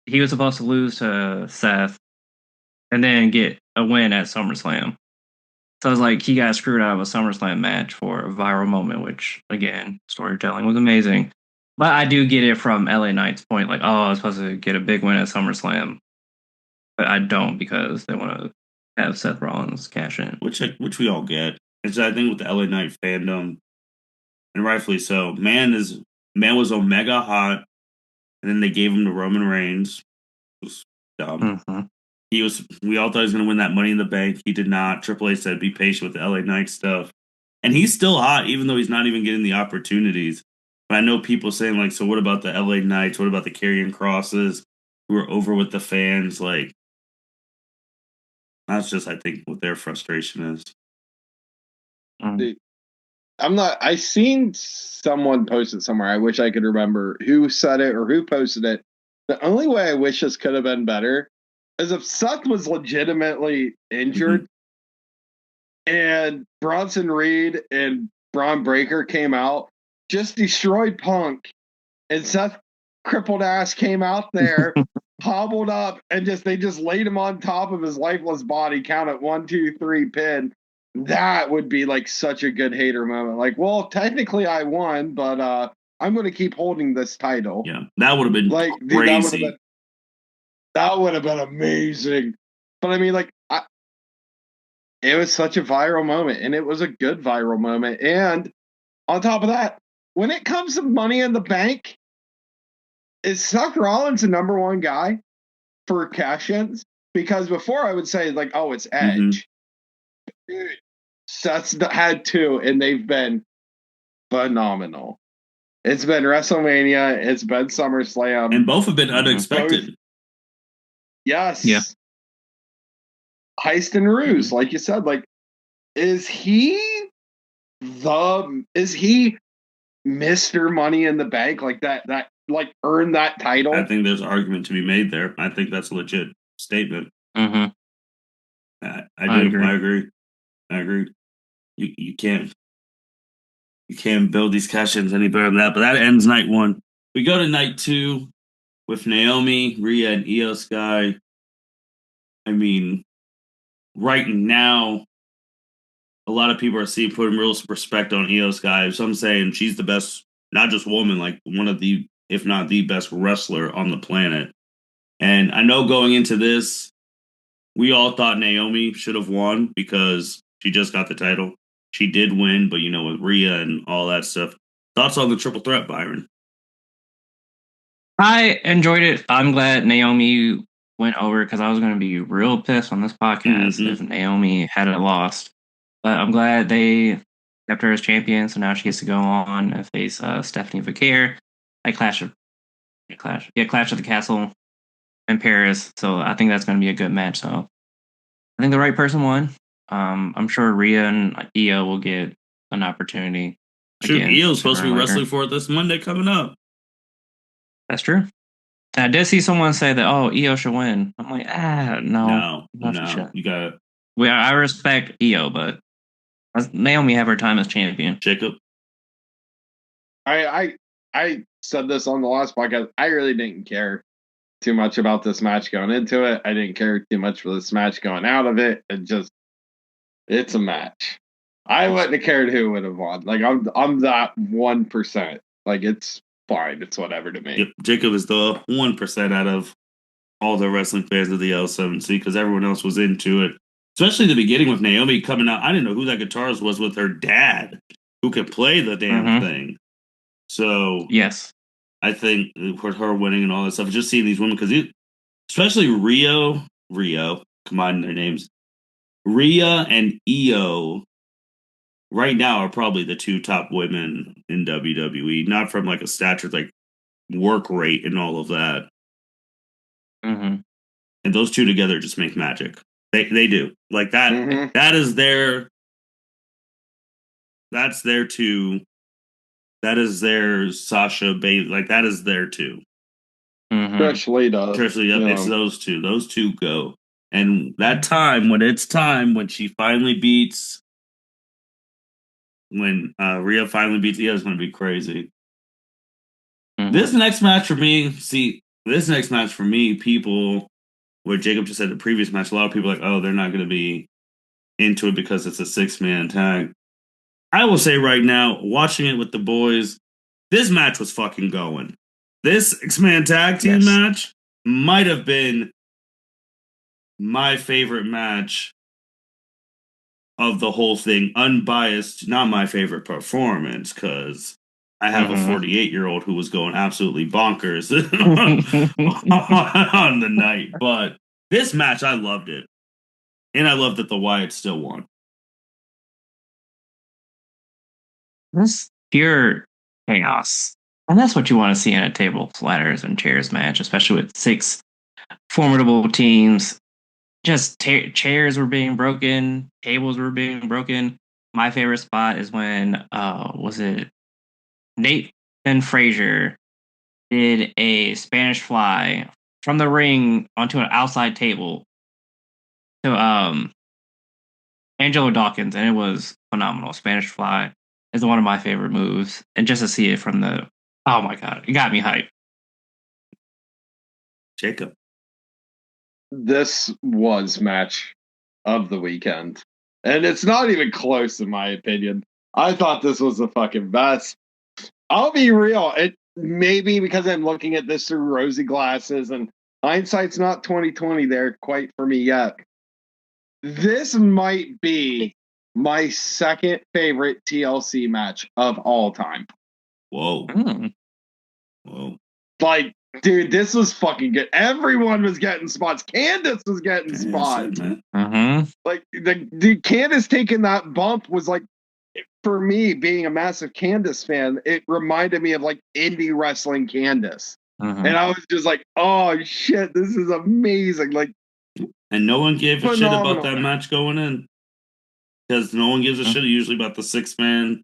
he was supposed to lose to Seth and then get a win at SummerSlam. So it's like he got screwed out of a SummerSlam match for a viral moment, which again, storytelling was amazing. But I do get it from LA Knight's point, like, oh, I was supposed to get a big win at SummerSlam, but I don't because they want to have Seth Rollins cash in. which we all get. It's I think with the LA Knight fandom, and rightfully so. Man was Omega hot, and then they gave him to Roman Reigns. It was dumb. Mm-hmm. We all thought he was going to win that Money in the Bank. He did not. Triple H said, be patient with the LA Knight stuff. And he's still hot, even though he's not even getting the opportunities. But I know people saying, like, so what about the LA Knights? What about the Karrion Crosses who are over with the fans? Like, that's just, I think, what their frustration is. I seen someone post it somewhere. I wish I could remember who said it or who posted it. The only way I wish this could have been better is if Seth was legitimately injured and Bronson Reed and Braun Breaker came out, just destroyed Punk, and Seth crippled ass came out there, hobbled up, and they just laid him on top of his lifeless body, count it 1, 2, 3, pin. That would be like such a good hater moment. Like, well, technically I won, but I'm going to keep holding this title. Yeah, that would have been like crazy. Dude, that would have been amazing. But I mean, like, it was such a viral moment, and it was a good viral moment. And on top of that, when it comes to Money in the Bank, is Seth Rollins the number one guy for cash-ins? Because before I would say, like, oh, it's Edge. Seth's had two, and they've been phenomenal. It's been WrestleMania. It's been SummerSlam. And both have been unexpected. Yes. Yeah. Heist and ruse, like you said. Like, is he Mr. Money in the Bank? Like that like earned that title? I think there's an argument to be made there. I think that's a legit statement. Mm-hmm. I agree. You can't build these cash-ins any better than that. But that ends night one. We go to night two with Naomi, Rhea, and Io Sky. I mean, right now, a lot of people are putting real respect on Io Sky. Some saying she's the best, not just woman, like one of the, if not the best wrestler on the planet. And I know going into this, we all thought Naomi should have won because she just got the title. She did win, but with Rhea and all that stuff. Thoughts on the triple threat, Byron? I enjoyed it. I'm glad Naomi went over because I was going to be real pissed on this podcast if Naomi hadn't lost. But I'm glad they kept her as champion, so now she gets to go on and face Stephanie Vaquer at Clash of the Castle in Paris. So I think that's going to be a good match. So I think the right person won. I'm sure Rhea and Io will get an opportunity. Shoot, Io's supposed to be wrestling for it this Monday coming up. That's true. And I did see someone say that, Io should win. I'm like, no. You got it. I respect Io, but Naomi have her time as champion. Jacob? I said this on the last podcast. I really didn't care too much about this match going into it. I didn't care too much for this match going out of it. It's a match. I wouldn't have cared who would have won. Like, I'm that 1%. Like, it's fine. It's whatever to me. Yep. Jacob is the 1% out of all the wrestling fans of the L7C because everyone else was into it. Especially the beginning with Naomi coming out. I didn't know who that guitarist was with her dad who could play the damn thing. So, yes. I think with her winning and all that stuff, just seeing these women, because especially Rio, combined their names, Rhea and Io right now are probably the two top women in WWE. Not from like a stature, like work rate and all of that. Mm-hmm. And those two together just make magic. They do like that. Mhm. That is their. That's their two. That is their Sasha Bailey. Like that is their two. Mm-hmm. Trish Lita. Especially, yep, it's those two. Those two go. And that time, when it's time, when she finally beats, when Rhea finally beats Io, is going to be crazy. Mm-hmm. This next match for me, people, what Jacob just said the previous match, a lot of people are like, oh, they're not going to be into it because it's a 6-man tag. I will say right now, watching it with the boys, this match was fucking going. This 6-man tag team match might have been my favorite match of the whole thing, unbiased, not my favorite performance, because I have a 48-year-old who was going absolutely bonkers on the night. But this match, I loved it. And I loved that the Wyatt still won. This pure chaos. And that's what you want to see in a table, ladders, and chairs match, especially with 6 formidable teams. Just chairs were being broken, tables were being broken. My favorite spot is when was it Nate and Frazier did a Spanish fly from the ring onto an outside table to Angelo Dawkins, and it was phenomenal. Spanish fly is one of my favorite moves, and just to see it from the oh my god, it got me hyped. Jacob. This was match of the weekend. And it's not even close, in my opinion. I thought this was the fucking best. I'll be real. It maybe because I'm looking at this through rosy glasses and hindsight's not 2020 there quite for me yet. This might be my second favorite TLC match of all time. Whoa. Mm. Whoa. Like, dude, this was fucking good. Everyone was getting spots. Candace was getting spots. Like, the Candace taking that bump was like, for me, being a massive Candace fan, it reminded me of like indie wrestling Candace. And I was just like, oh shit, this is amazing. Like, and no one gave a shit about that match going in. Because no one gives a shit usually about the 6-man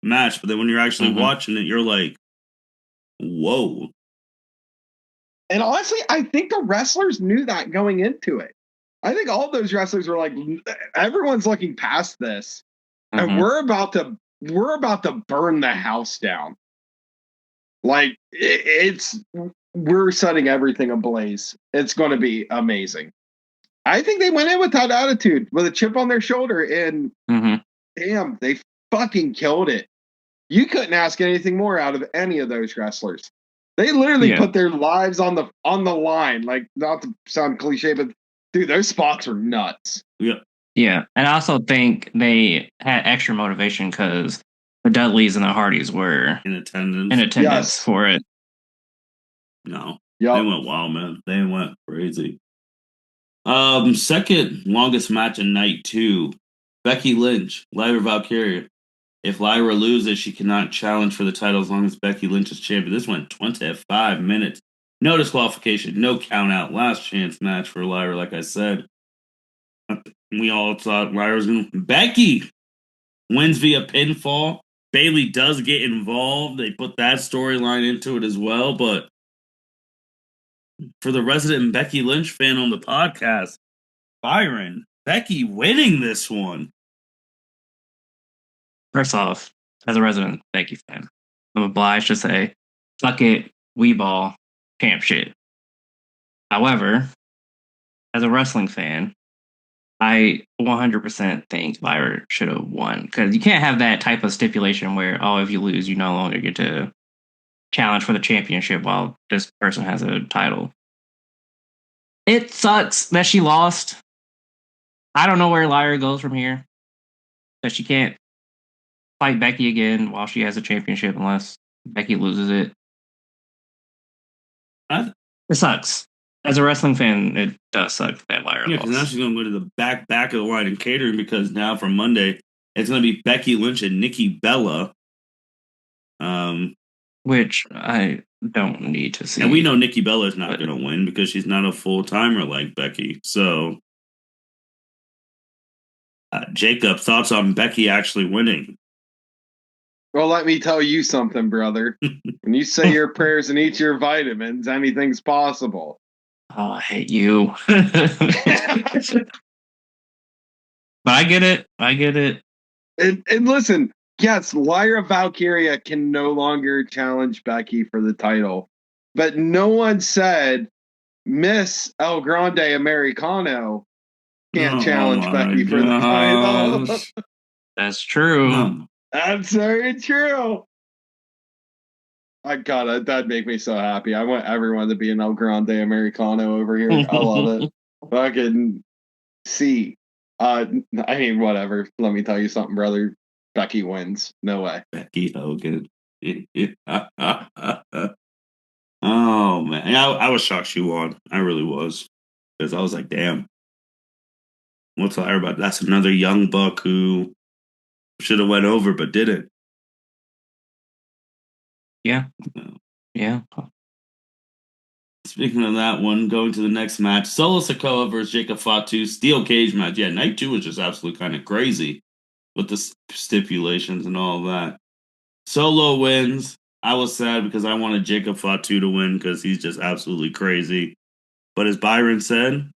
match. But then when you're actually watching it, you're like, whoa. And honestly, I think the wrestlers knew that going into it. I think all those wrestlers were like, everyone's looking past this. And we're about to burn the house down. Like we're setting everything ablaze. It's going to be amazing. I think they went in with that attitude, with a chip on their shoulder, and damn, they fucking killed it. You couldn't ask anything more out of any of those wrestlers. They literally put their lives on the line. Like, not to sound cliche, but dude, those spots are nuts. Yeah. Yeah, and I also think they had extra motivation because the Dudleys and the Hardys were in attendance for it. No, they went wild, man. They went crazy. Second longest match of night 2, Becky Lynch, Lyra Valkyria. If Lyra loses, she cannot challenge for the title as long as Becky Lynch is champion. This went 25 minutes. No disqualification, no count out. Last chance match for Lyra, like I said. We all thought Lyra was going to. Becky wins via pinfall. Bayley does get involved. They put that storyline into it as well. But for the resident Becky Lynch fan on the podcast, Byron, Becky winning this one. First off, as a resident Becky fan, I'm obliged to say, fuck it, we ball, champ shit. However, as a wrestling fan, I 100% think Lyra should have won, because you can't have that type of stipulation where, oh, if you lose, you no longer get to challenge for the championship while this person has a title. It sucks that she lost. I don't know where Lyra goes from here, because she can't fight Becky again while she has a championship unless Becky loses it. It sucks. As a wrestling fan, it does suck that Lyra Yeah, because now lost. she's going to go to the back of the line in catering because now from Monday it's going to be Becky Lynch and Nikki Bella. Which I don't need to see. And we know Nikki Bella is not going to win because she's not a full timer like Becky. So, Jacob, thoughts on Becky actually winning? Well, let me tell you something, brother. When you say your prayers and eat your vitamins, anything's possible. Oh, I hate you. But I get it. And listen, yes, Lyra Valkyria can no longer challenge Becky for the title, but no one said Miss El Grande Americano can't challenge Becky for the title. That's true. That's very true. That'd make me so happy. I want everyone to be an El Grande Americano over here. I love it. Fucking C. Whatever. Let me tell you something, brother. Becky wins. No way. Becky Hogan. Oh man, I was shocked she won. I really was, because I was like, damn, what's Lyra about? That's another young buck who should have went over but didn't. Yeah. Speaking of that one, going to the next match, Solo Sikoa versus Jacob Fatu, steel cage match. Yeah, night 2 was just absolutely kind of crazy with the stipulations and all of that. Solo wins. I was sad because I wanted Jacob Fatu to win because he's just absolutely crazy. But as Byron said,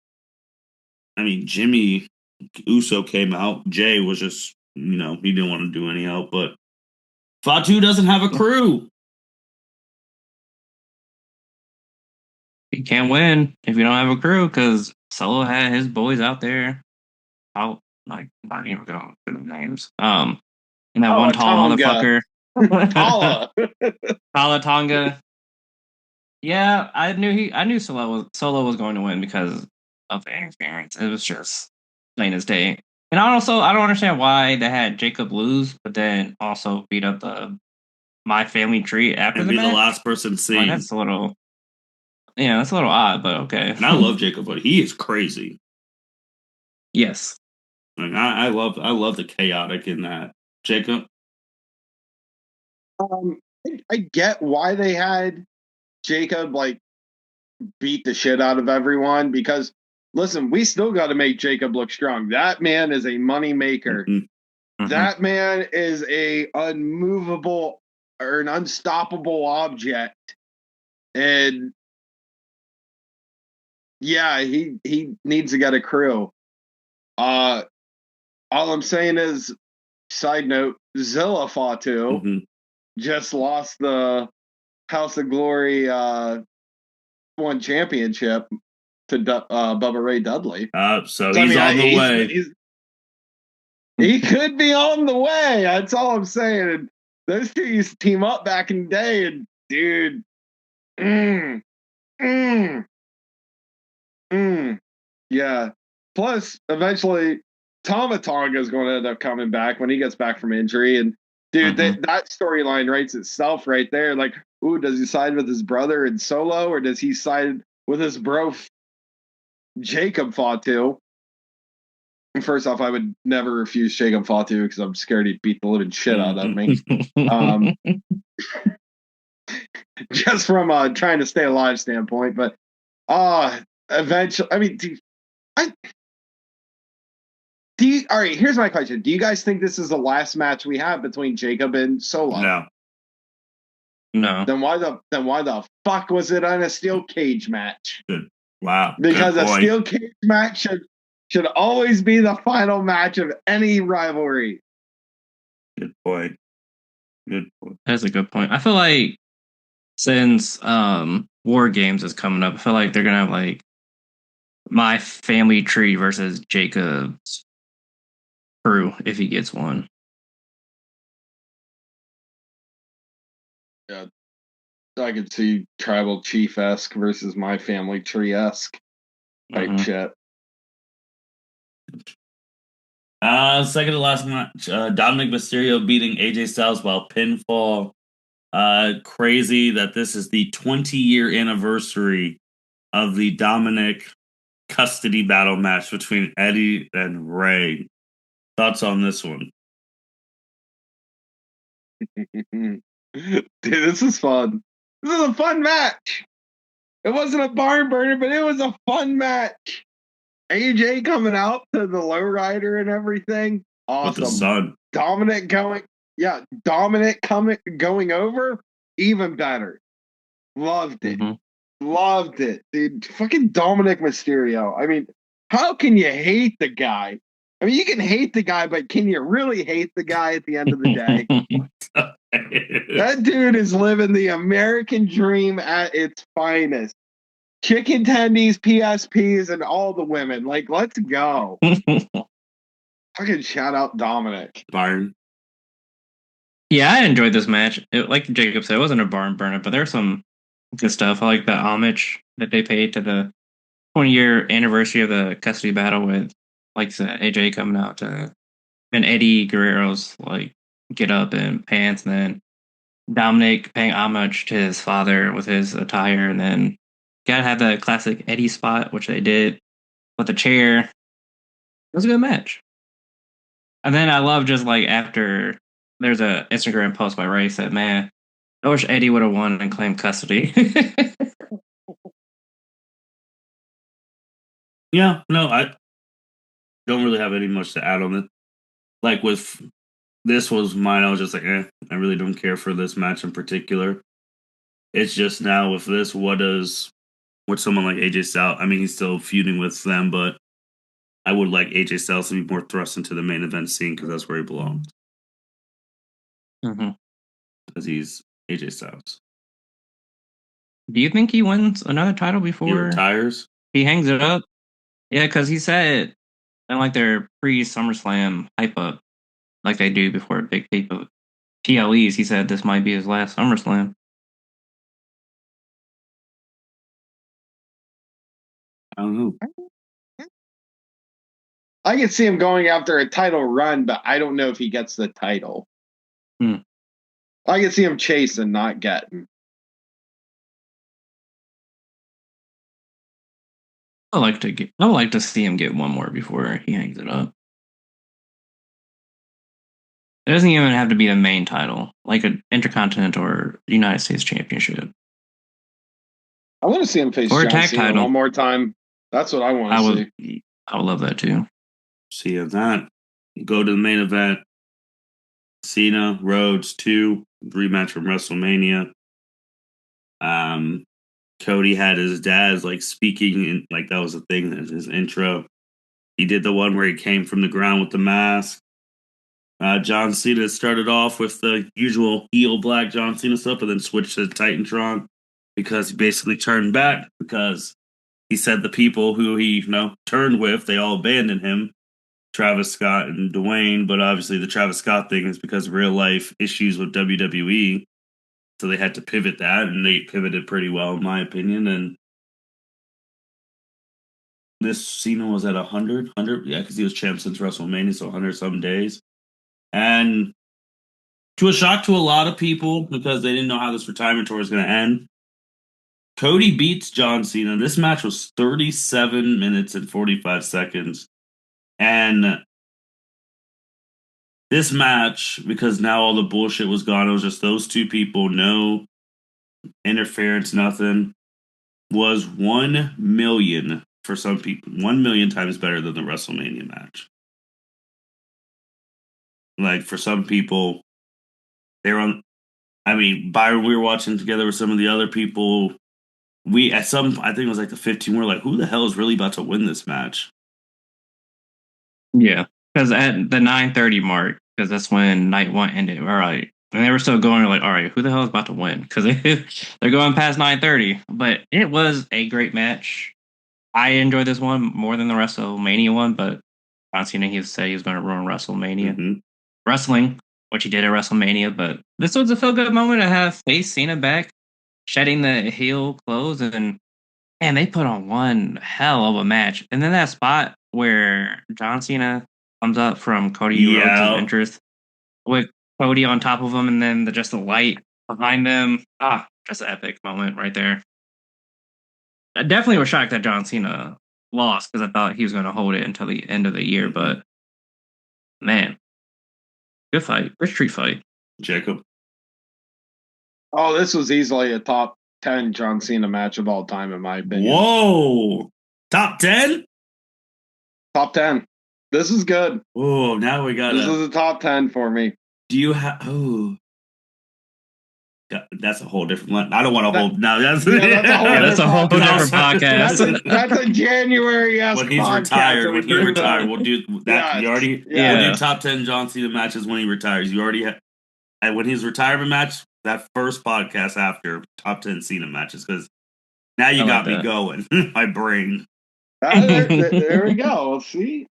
Jimmy Uso came out. Jay was just, he didn't want to do any help. But Fatu doesn't have a crew. You can't win if you don't have a crew because Solo had his boys out there. Not even going through the names. And that one tall motherfucker. Tala Tonga. Yeah, I knew Solo was going to win because of the interference. It was just plain as day. And I don't understand why they had Jacob lose, but then also beat up the My Family Tree after and the be match. The last person seen. That's a little odd, but okay. And I love Jacob, but he is crazy. Yes. I love the chaotic in that. Jacob? I get why they had Jacob beat the shit out of everyone because listen, we still got to make Jacob look strong. That man is a money maker. Mm-hmm. That man is a unmovable or an unstoppable object. And yeah, he needs to get a crew. All I'm saying is, side note, Zilla Fatu just lost the House of Glory one championship to Bubba Ray Dudley. So he's on the way. He could be on the way. That's all I'm saying. And those two used to team up back in the day, and dude, yeah. Plus, eventually, Tama Tonga is going to end up coming back when he gets back from injury, and dude, that storyline writes itself right there. Like, ooh, does he side with his brother in Solo, or does he side with his bro Jacob Fatu? And first off, I would never refuse Jacob Fatu because I'm scared he'd beat the living shit out of me. Just from trying to stay alive standpoint, but eventually, all right, here's my question. Do you guys think this is the last match we have between Jacob and Solo? No. Then why the fuck was it on a steel cage match? Good. Wow. Because a steel cage match should always be the final match of any rivalry. Good point. That's a good point. I feel like since War Games is coming up, I feel like they're gonna have My Family Tree versus Jacob's crew if he gets one. Yeah, I could see Tribal Chief-esque versus My Family Tree-esque type shit. Second to last match, Dominic Mysterio beating AJ Styles while pinfall. Crazy that this is the 20-year anniversary of the Dominic custody battle match between Eddie and Ray. Thoughts on this one? Dude, this is fun. This is a fun match. It wasn't a barn burner, but it was a fun match. AJ coming out to the lowrider and everything. Awesome. With the sun. Dominic going over, even better. Loved it. Mm-hmm. Loved it, dude. Fucking Dominic Mysterio. I mean, how can you hate the guy? I mean, you can hate the guy, but can you really hate the guy at the end of the day? That dude is living the American dream at its finest. Chicken tendies, PSPs, and all the women. Like, let's go. Fucking shout out Dominic. Byron. Yeah, I enjoyed this match. Like Jacob said, it wasn't a barn burner, but there's some good stuff. I like the homage that they paid to the 20-year anniversary of the custody battle with, like I said, AJ coming out to, and Eddie Guerrero's like get up and pants, and then Dominic paying homage to his father with his attire, and then gotta have the classic Eddie spot, which they did with the chair. It was a good match. And then I love just like after there's a Instagram post by Ray said, "Man, I wish Eddie would have won and claimed custody." Yeah, no, I don't really have any much to add on it. Like with this was mine, I was just like, I really don't care for this match in particular. It's just now with this, what someone like AJ Styles? I mean, he's still feuding with them, but I would like AJ Styles to be more thrust into the main event scene because that's where he belongs. Because he's AJ Styles. Do you think he wins another title before he retires? He hangs it up. Yeah, because he said, and like their pre-SummerSlam hype up, like they do before big people PLEs, he said this might be his last SummerSlam. I don't know. I can see him going after a title run, but I don't know if he gets the title. I can see him chasing, not getting. I would like to see him get one more before he hangs it up. It doesn't even have to be the main title, like an Intercontinental or United States Championship. I want to see him face John Cena one more time. That's what I want to see. I would love that too. See that. Go to the main event. Cena, Rhodes, 2 rematch from WrestleMania. Cody had his dad's like speaking in, like that was the thing, his intro. He did the one where he came from the ground with the mask. John Cena started off with the usual heel black John Cena stuff, and then switched to Titantron because he basically turned back because he said the people who he turned with, they all abandoned him, Travis Scott and Dwayne. But obviously the Travis Scott thing is because of real life issues with WWE. So they had to pivot that, and they pivoted pretty well, in my opinion. And this Cena was at 100, yeah, because he was champ since WrestleMania, so 100-some days. And to a shock to a lot of people, because they didn't know how this retirement tour was going to end, Cody beats John Cena. This match was 37 minutes and 45 seconds. And this match, because now all the bullshit was gone, it was just those two people, no interference, nothing, was 1 million for some people, 1 million times better than the WrestleMania match. Like for some people, they were on. I mean, Byron, we were watching together with some of the other people. I think it was like the 15. We're like, who the hell is really about to win this match? Yeah, because at the 9:30 mark, because that's when night 1 ended. All right. And they were still going like, all right, who the hell is about to win? Because they're going past 9:30. But it was a great match. I enjoyed this one more than the WrestleMania one, but John Cena, he said he was going to ruin WrestleMania. Wrestling, which he did at WrestleMania. But this was a feel-good moment to have face Cena back, shedding the heel clothes. And they put on one hell of a match. And then that spot where John Cena comes up from Cody Rhodes' entrance with Cody on top of him, and then just the light behind them. Just an epic moment right there. I definitely was shocked that John Cena lost because I thought he was going to hold it until the end of the year. But man, good fight, good street fight. Jacob. Oh, this was easily a top 10 John Cena match of all time, in my opinion. Whoa, top 10. Top 10. This is good. Oh, now we got. This is a top 10 for me. Do you have? Oh, that's a whole different one. I don't want to hold. No, that's a whole different podcast. That's a January when he's podcast. retired. When he retired, we'll do that. Yes. We'll do top 10 John Cena matches when he retires. You already have, and when his retirement match, that first podcast after top 10 Cena matches, because now you got me going. My brain. There we go. We'll see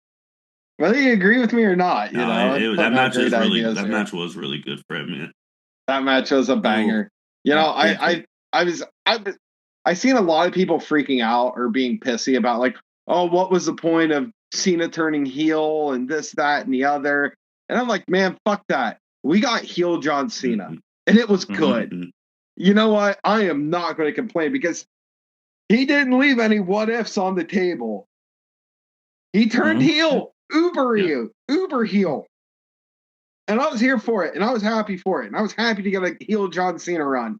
whether you agree with me or not. You know, that match was really good for him, man. That match was a banger. You know, I seen a lot of people freaking out or being pissy about like, oh, what was the point of Cena turning heel and this, that, and the other? And I'm like, man, fuck that. We got heel John Cena, and it was good. Mm-hmm. You know what? I am not going to complain because he didn't leave any what ifs on the table. He turned heel, uber heel. And I was here for it, and I was happy for it, and I was happy to get a heel John Cena run.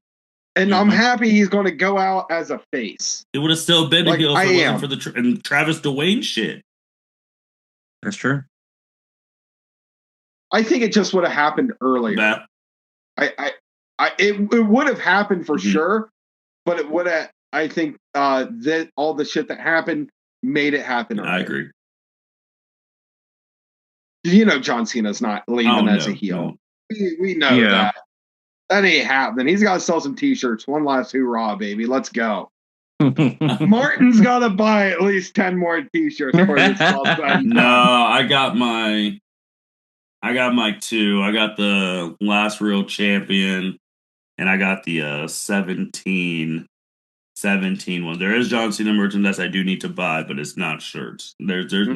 And I'm happy he's going to go out as a face. It would have still been a heel if it wasn't for the Travis Dwayne shit. That's true. I think it just would have happened earlier. It would have happened for sure, but it would have. I think that all the shit that happened made it happen earlier. I agree. You know, John Cena's not leaving as a heel. No. We know that. That ain't happening. He's got to sell some T-shirts. One last hoorah, baby. Let's go. Martin's got to buy at least 10 more T-shirts for this. No, I got my two. I got the last real champion, and I got the 17 one. There is John Cena merchandise I do need to buy, but it's not shirts. There's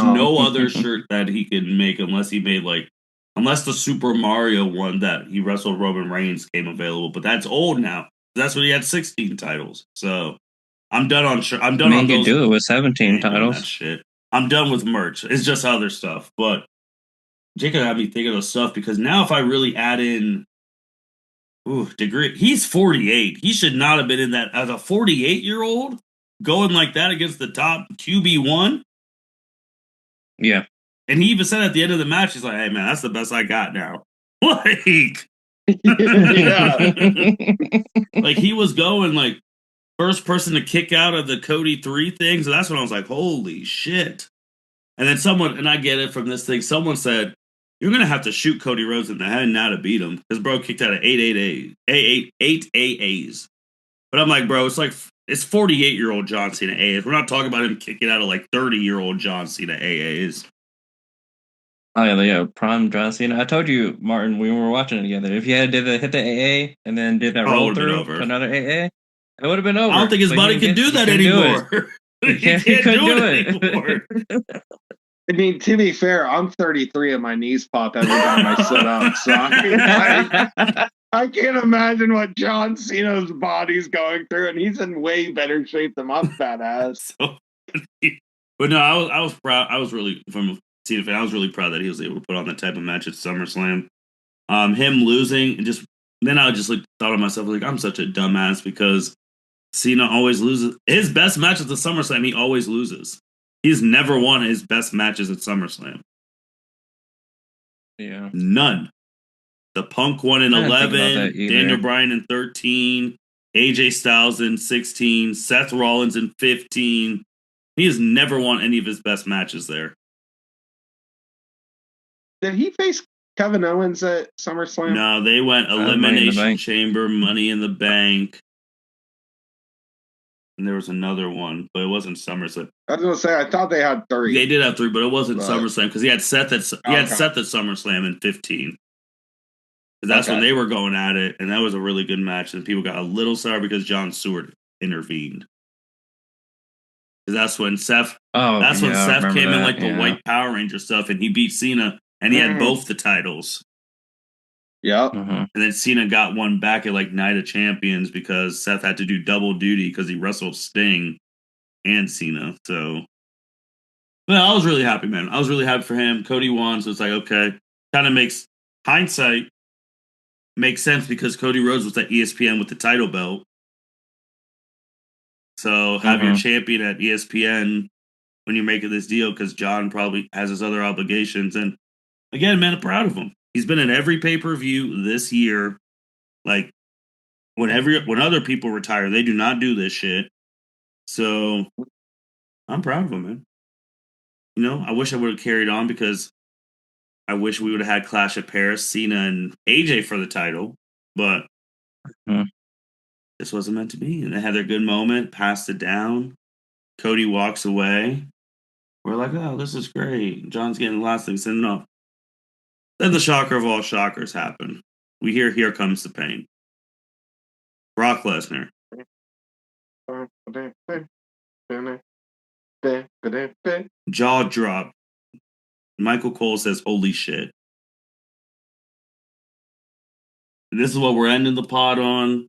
no other shirt that he can make unless the Super Mario one that he wrestled Roman Reigns came available. But that's old now. That's when he had 16 titles. So I'm done on shirt. I'm done on those. Do it with 17 titles. That shit. I'm done with merch. It's just other stuff. But Jacob had me thinking of stuff because now if I really add in degree, he's 48. He should not have been in that as a 48-year-old going like that against the top QB1. Yeah. And he even said at the end of the match, he's like, hey, man, that's the best I got now. Like, like he was going like first person to kick out of the Cody 3 thing. So that's when I was like, holy shit. And then and I get it from this thing, someone said, you're going to have to shoot Cody Rhodes in the head now to beat him. Because bro kicked out of 8 AAs. But I'm like, bro, it's 48-year-old John Cena AAs. We're not talking about him kicking out of like 30-year-old John Cena AAs. Oh yeah, prime John Cena. I told you, Martin, we were watching it together. If you had hit the AA and then did that roll through to another AA, it would have been over. I don't think his body can do that anymore. He can't do it anymore. I mean, to be fair, I'm 33 and my knees pop every time I sit up. So I can't imagine what John Cena's body's going through, and he's in way better shape than my fat ass. But no, I was proud. I was really from a Cena fan. I was really proud that he was able to put on that type of match at SummerSlam. Him losing, and then I just thought of myself like I'm such a dumbass because Cena always loses. His best match at the SummerSlam, he always loses. He's never won his best matches at SummerSlam. Yeah, none. The Punk won in 11, Daniel Bryan in 13, AJ Styles in 16, Seth Rollins in 15. He has never won any of his best matches there. Did he face Kevin Owens at SummerSlam? No, they went Elimination Chamber, Money in the Bank. And there was another one, but it wasn't SummerSlam. I was going to say, I thought they had 3. They did have 3, but it wasn't SummerSlam because he had Seth at SummerSlam in 15. That's when they were going at it, and that was a really good match. And people got a little sour because Jon Stewart intervened. Because that's when Seth. Seth came in like the white Power Ranger stuff, and he beat Cena, and he had both the titles. Yep. Mhm. And then Cena got one back at like Night of Champions because Seth had to do double duty because he wrestled Sting and Cena. So, well, I was really happy, man. I was really happy for him. Cody won, so it's like, okay. Kind of makes hindsight makes sense because Cody Rhodes was at ESPN with the title belt. So have your Mhm. champion at ESPN when you're making this deal because John probably has his other obligations. And again, man, I'm proud of him. He's been in every pay-per-view this year. Like when other people retire, they do not do this shit. So I'm proud of him, man. You know, I wish I would have carried on because I wish we would have had Clash of Paris, Cena and AJ for the title, but Mhm. this wasn't meant to be. And they had their good moment, passed it down. Cody walks away. We're like, oh, this is great. John's getting the last thing sent off. Then the shocker of all shockers happened. We hear Here Comes the Pain. Brock Lesnar. Jaw drop. Michael Cole says, holy shit. And this is what we're ending the pod on.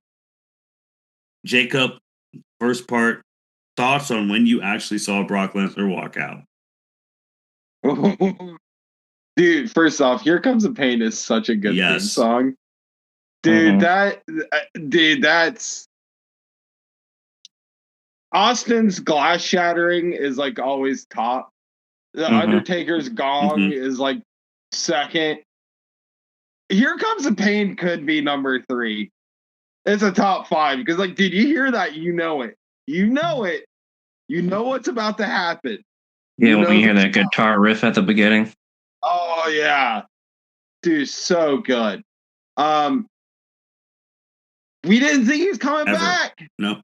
Jacob, first part, thoughts on when you actually saw Brock Lesnar walk out. Dude, first off, Here Comes the Pain is such a good theme Yes. song. Dude, Mhm. that's Austin's glass shattering is like always top. The Mhm. Undertaker's gong is like second. Here Comes the Pain could be number 3. It's a top 5 because, like, did you hear that? You know it. You know it. You know what's about to happen. Yeah, You when know we hear who's that guitar riff at the beginning. Oh yeah, dude, so good. We didn't think he was coming Ever. back. No.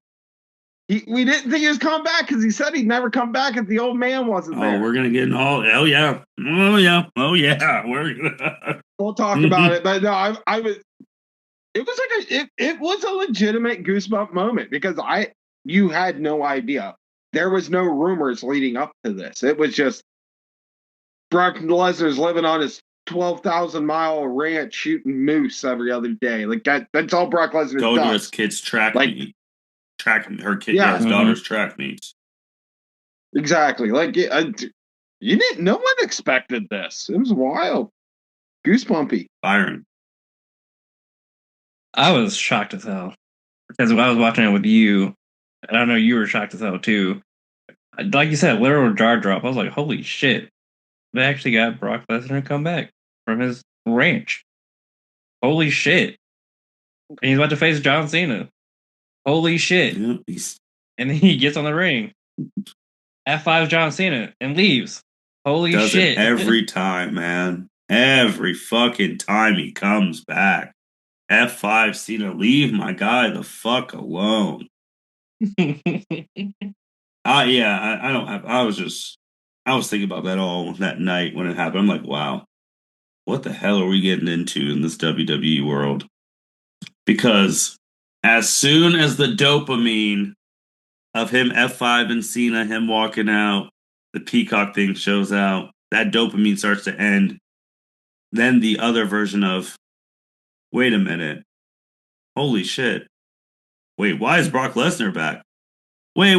We didn't think he was coming back because he said he'd never come back if the old man wasn't there. Oh, we're gonna get in all. Oh yeah. Oh yeah. Oh yeah. We're gonna. We'll talk about it, but no, I was. It was like it was a legitimate goosebump moment because you had no idea. There was no rumors leading up to this. It was just Brock Lesnar's living on his 12,000-mile ranch shooting moose every other day. Like that's all Brock Lesnar Go to his does. kids' track Like, meet. Track her kid. yeah, Yeah, his daughter's track meets. exactly. Like you didn't. No one expected this. It was wild, goosebumpy. Byron. I was shocked as hell because when I was watching it with you, and I know you were shocked as hell too. Like you said, literal jaw drop. I was like, holy shit. They actually got Brock Lesnar to come back from his ranch. Holy shit. And he's about to face John Cena. Holy shit. Yeah, And then he gets on the ring. F5 John Cena and leaves. Holy does shit. it every time, man. Every fucking time he comes back. F5 Cena, leave my guy the fuck alone. Yeah, I don't have. I was thinking about that all that night when it happened. I'm like, wow, what the hell are we getting into in this WWE world? Because as soon as the dopamine of him F5 and Cena, him walking out, the Peacock thing shows out, that dopamine starts to end. Then the other version of, wait a minute, holy shit. Wait, why is Brock Lesnar back? Wait.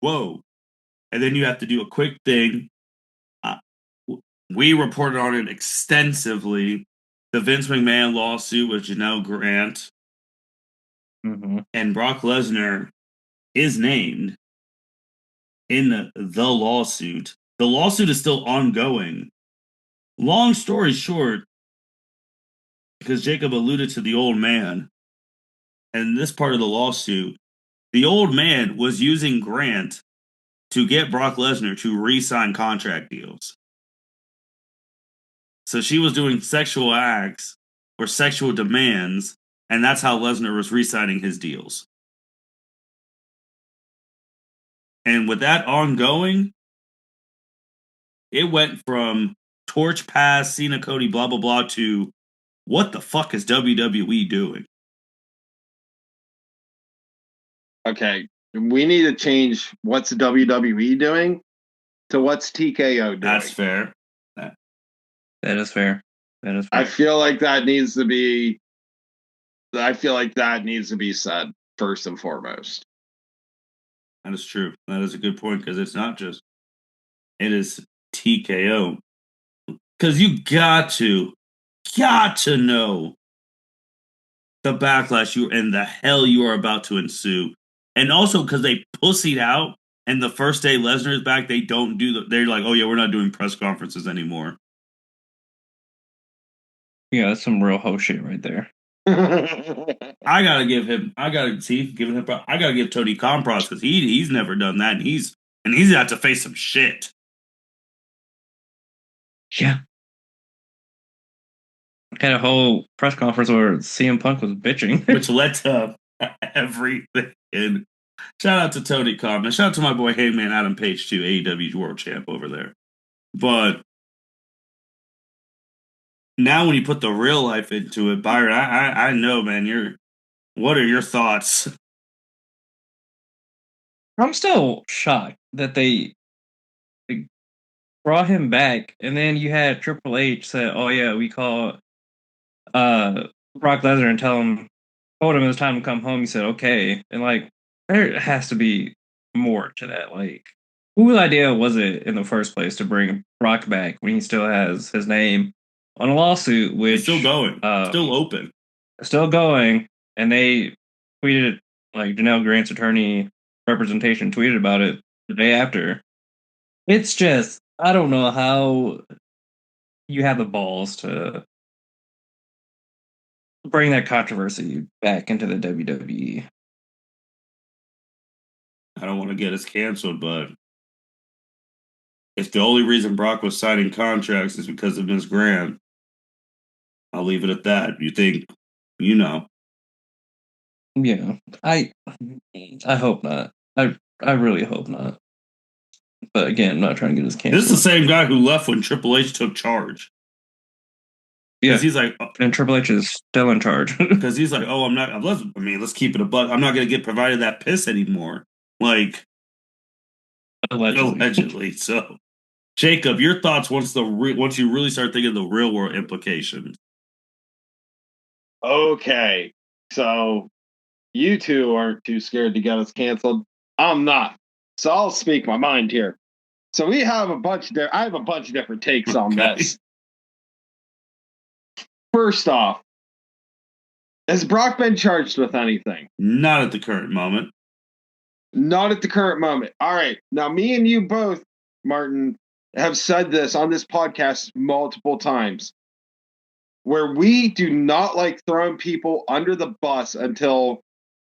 Whoa. And then you have to do a quick thing. Uh, we reported on it extensively. The Vince McMahon lawsuit with Janelle Grant and Brock Lesnar is named in the lawsuit. The lawsuit is still ongoing. Long story short, because Jacob alluded to the old man, and this part of the lawsuit, the old man was using Grant to get Brock Lesnar to re-sign contract deals. So she was doing sexual acts or sexual demands, and that's how Lesnar was re-signing his deals. And with that ongoing, it went from torch pass, Cena, Cody, blah blah blah to what the fuck is WWE doing? Okay, we need to change what's WWE doing to what's TKO doing. That's fair. That is fair. That is fair. I feel like that needs to be said first and foremost. That is true. That is a good point because it's not just, it is TKO. Because you got to know the backlash and the hell you are about to ensue. And also because they pussied out and the first day Lesnar is back, they don't they're like, oh yeah, we're not doing press conferences anymore. Yeah, that's some real hoe shit right there. I gotta give Tony Khan props because he's never done that, and he's got to face some shit. Yeah. Had a whole press conference where CM Punk was bitching, which led to everything. And shout out to Tony Khan, and shout out to my boy Hangman Adam Page too, AEW's world champ over there. But now, when you put the real life into it, Byron, I know, man. What are your thoughts? I'm still shocked that they brought him back, and then you had Triple H say, "Oh yeah, we call Brock Lesnar and told him it was time to come home." He said, "Okay," and like there has to be more to that. Like, whose idea was it in the first place to bring Brock back when he still has his name on a lawsuit, which it's still going, still open, still going, and they tweeted, like, Janelle Grant's attorney representation tweeted about it the day after. It's just, I don't know how you have the balls to bring that controversy back into the WWE. I don't want to get us canceled, but if the only reason Brock was signing contracts is because of Ms. Grant, I'll leave it at that. You think, you know. Yeah, I hope not. I really hope not. But again, I'm not trying to get us canceled. This is the same guy who left when Triple H took charge. Yeah, he's like, and Triple H is still in charge because he's like, oh, let's keep it a buck. I'm not going to get provided that piss anymore. Like, allegedly. So, Jacob, your thoughts once you really start thinking of the real world implications. Okay, so you two aren't too scared to get us canceled. I'm not. So I'll speak my mind here. So I have a bunch of different takes on this. First off, has Brock been charged with anything? Not at the current moment. Not at the current moment. All right. Now, me and you both, Martin, have said this on this podcast multiple times, where we do not like throwing people under the bus until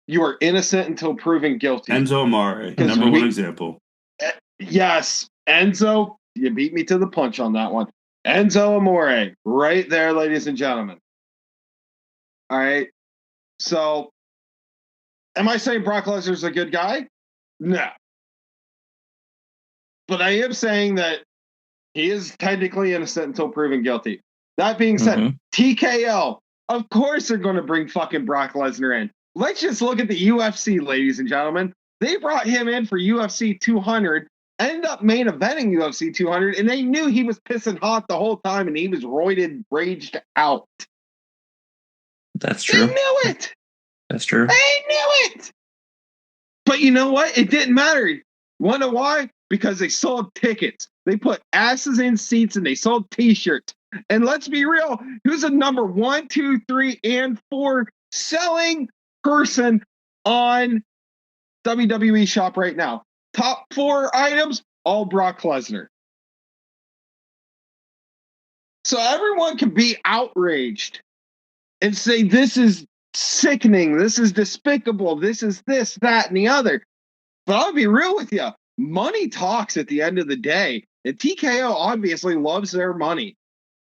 you are innocent until proven guilty. Enzo Amore, number one example. Yes, Enzo, you beat me to the punch on that one. Enzo Amore, right there, ladies and gentlemen. All right. So, am I saying Brock Lesnar's a good guy? No. But I am saying that he is technically innocent until proven guilty. That being said, TKO, of course they're going to bring fucking Brock Lesnar in. Let's just look at the UFC, ladies and gentlemen. They brought him in for UFC 200, ended up main eventing UFC 200, and they knew he was pissing hot the whole time, and he was raged out. That's true. They knew it. That's true. They knew it. But you know what? It didn't matter. Want to know why? Because they sold tickets. They put asses in seats and they sold T-shirts. And let's be real, who's the number 1, 2, 3, and 4 selling person on WWE Shop right now? Top 4 items, all Brock Lesnar. So everyone can be outraged and say this is sickening, this is despicable, this is this, that, and the other. But I'll be real with you. Money talks at the end of the day. And TKO obviously loves their money.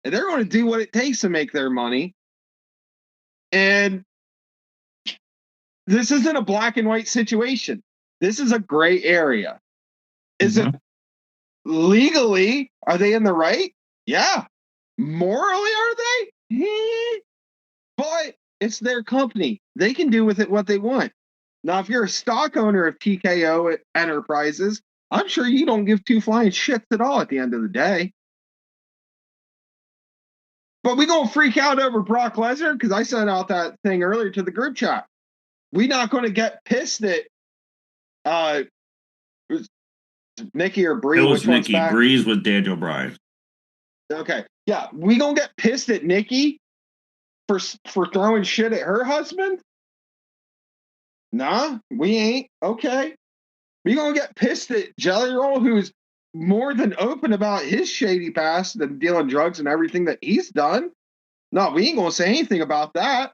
And they're going to do what it takes to make their money. And this isn't a black and white situation. This is a gray area. Is it legally? Are they in the right? Yeah. Morally, are they? But it's their company. They can do with it what they want. Now, if you're a stock owner of TKO Enterprises, I'm sure you don't give two flying shits at all at the end of the day. But we gonna freak out over Brock Lesnar because I sent out that thing earlier to the group chat. We not going to get pissed at Nikki or Bree. It was which one's Nikki. back? Breeze with Daniel Bryan. Okay, yeah, we gonna get pissed at Nikki for throwing shit at her husband? Nah, we ain't. Okay, we gonna get pissed at Jelly Roll, who's more than open about his shady past and dealing drugs and everything that he's done. No, we ain't gonna say anything about that.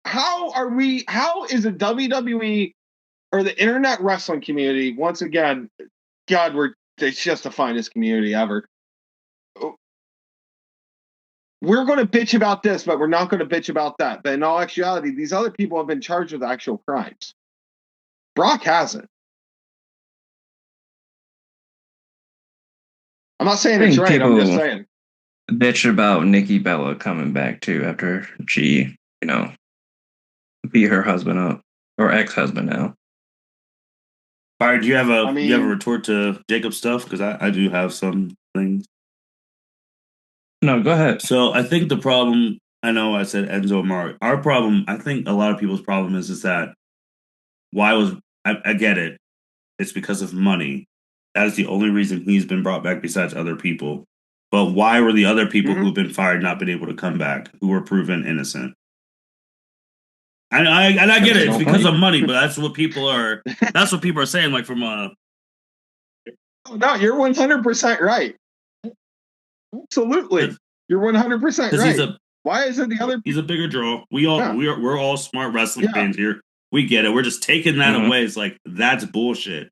How is the WWE or the internet wrestling community, once again, God, it's just the finest community ever. We're going to bitch about this, but we're not going to bitch about that. But in all actuality, these other people have been charged with actual crimes. Brock hasn't. I'm not saying it's right. I'm just saying. Bitch about Nikki Bella coming back too after she, beat her husband up, or ex-husband now. Byron, do you have a retort to Jacob's stuff? Because I do have some things. No, go ahead. So I think the problem, I know I said Enzo Amore. Our problem, I think a lot of people's problem is that I get it. It's because of money. That is the only reason he's been brought back besides other people. But why were the other people who've been fired not been able to come back, who were proven innocent? And I get it. It's because of money, but that's what people are. That's what people are saying. Like from No, you're 100% right. Absolutely, you're 100% right. Why isn't the other? He's a bigger draw. We're all smart wrestling fans here. We get it. We're just taking that away. It's like that's bullshit.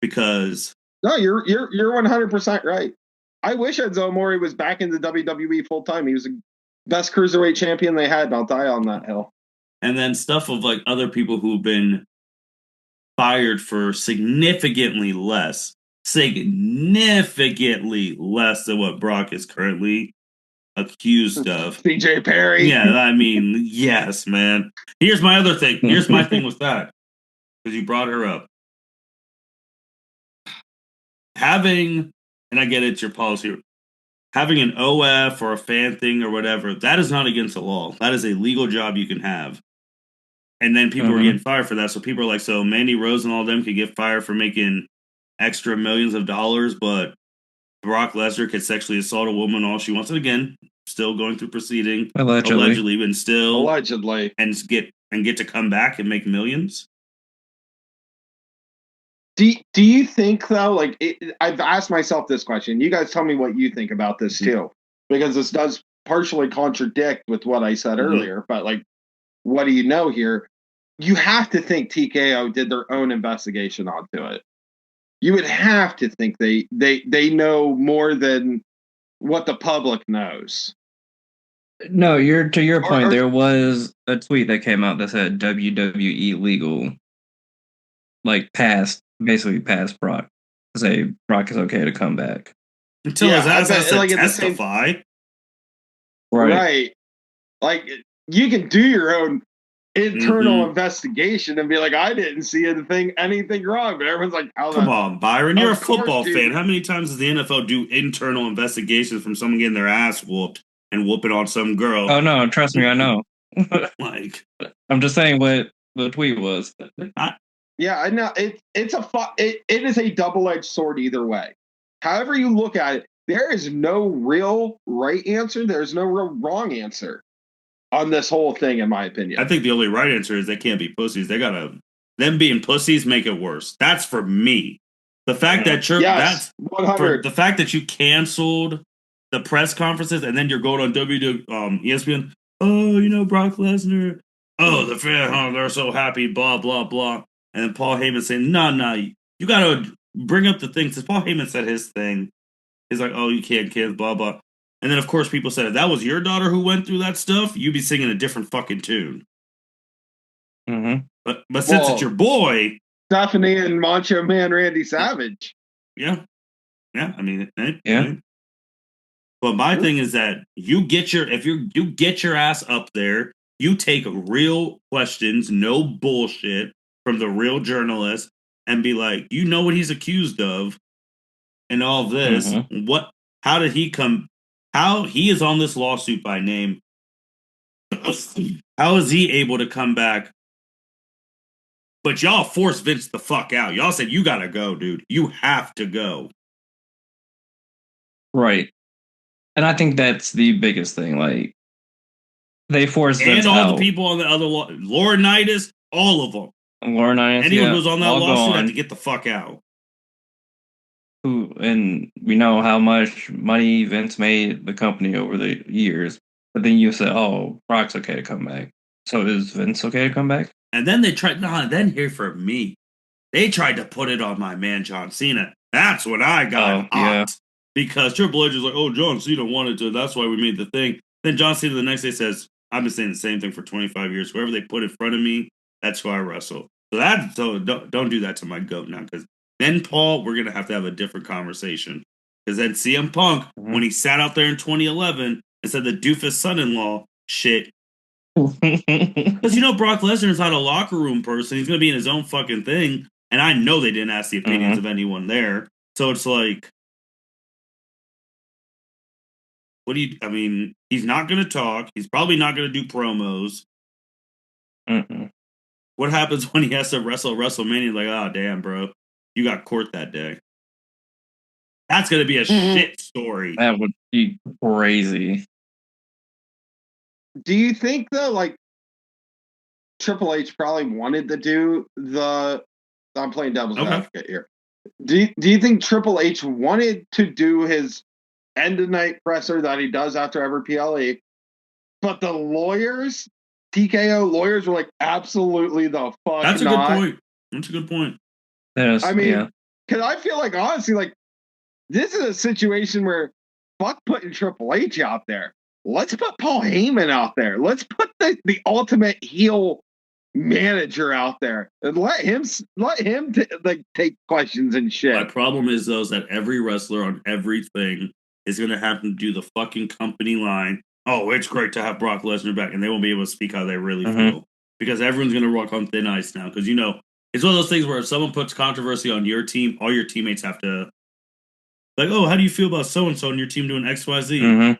Because no, you're 100% right. I wish Enzo Amore was back in the WWE full time. He was the best cruiserweight champion they had, and I'll die on that hill. And then stuff of like other people who've been fired for significantly less than what Brock is currently accused of. CJ Perry. Yeah, I mean, yes, man. Here's my other thing. Here's my thing with that. Because you brought her up. Having, and I get it's your policy, having an OF or a fan thing or whatever, that is not against the law. That is a legal job you can have. And then people were getting fired for that. So people are like, so Mandy Rose and all them could get fired for making extra millions of dollars, but Brock Lesnar could sexually assault a woman all she wants. And again, still going through proceeding. Allegedly, but still. Allegedly. And get to come back and make millions. Do you think, though, like, I've asked myself this question. You guys tell me what you think about this, too. Because this does partially contradict with what I said earlier. But, like, what do you know here? You have to think TKO did their own investigation onto it. You would have to think they know more than what the public knows. No, to your point, there was a tweet that came out that said WWE legal, like basically past Brock. Say Brock is okay to come back. Until his ass has to testify. Right. Like, you can do your own internal investigation and be like, I didn't see anything wrong, but everyone's like, come on, Byron, you're a football fan. How many times does the NFL do internal investigations from someone getting their ass whooped and whooping on some girl? Oh no, trust me, I know. Like, I'm just saying what the tweet was. Yeah, I know. It is a double-edged sword either way. However you look at it, there is no real right answer. There's no real wrong answer on this whole thing, in my opinion. I think the only right answer is they can't be pussies. Them being pussies make it worse. That's for me. The fact that the fact that you canceled the press conferences and then you're going on ESPN. Oh, Brock Lesnar. Oh, the fan, they're so happy. Blah blah blah. And then Paul Heyman saying, "No, you got to bring up the things." Because Paul Heyman said his thing. He's like, "Oh, you can't kiss." Blah blah. And then, of course, people said, if that was your daughter who went through that stuff, you'd be singing a different fucking tune. But since it's your boy... Stephanie and Macho Man Randy Savage. Yeah. I mean... But my thing is that you get your ass up there, you take real questions, no bullshit, from the real journalists, and be like, you know what he's accused of and all of this. What? How did he come? How he is on this lawsuit by name? How is he able to come back? But y'all forced Vince the fuck out. Y'all said, you gotta go, dude. You have to go. Right. And I think that's the biggest thing. Like, they forced Vince and all out. the people on the other Laurinaitis, all of them. Laurinaitis, anyone who's on that lawsuit had to get the fuck out. And we know how much money Vince made the company over the years. But then you said, "Oh, Brock's okay to come back." So is Vince okay to come back? And then they tried. Then here for me, they tried to put it on my man John Cena. That's when I got hot because Triple H was like, "Oh, John Cena wanted to. That's why we made the thing." Then John Cena the next day says, "I've been saying the same thing for 25 years. Whoever they put in front of me, that's who I wrestle." So don't do that to my goat now, because then Paul, we're gonna have to have a different conversation. Because then CM Punk, when he sat out there in 2011 and said the doofus son-in-law shit. Because Brock Lesnar is not a locker room person. He's going to be in his own fucking thing. And I know they didn't ask the opinions of anyone there. So it's like, he's not going to talk. He's probably not going to do promos. What happens when he has to wrestle WrestleMania? Like, oh, damn, bro. You got court that day. That's going to be a shit story. That would be crazy. Do you think, though, like, Triple H probably wanted to do I'm playing devil's advocate here. Do you think Triple H wanted to do his end of night presser that he does after every PLE, but the lawyers, TKO lawyers, were like, absolutely the fuck That's not. That's a good point. Because I feel like, honestly, like, this is a situation where fuck putting Triple H out there. Let's put Paul Heyman out there. Let's put the ultimate heel manager out there and let him take questions and shit. My problem is though is that every wrestler on everything is going to have to do the fucking company line. Oh, it's great to have Brock Lesnar back, and they won't be able to speak how they really feel because everyone's going to walk on thin ice now. Because it's one of those things where if someone puts controversy on your team, all your teammates have to like, oh, how do you feel about so and so and your team doing X, Y, Z?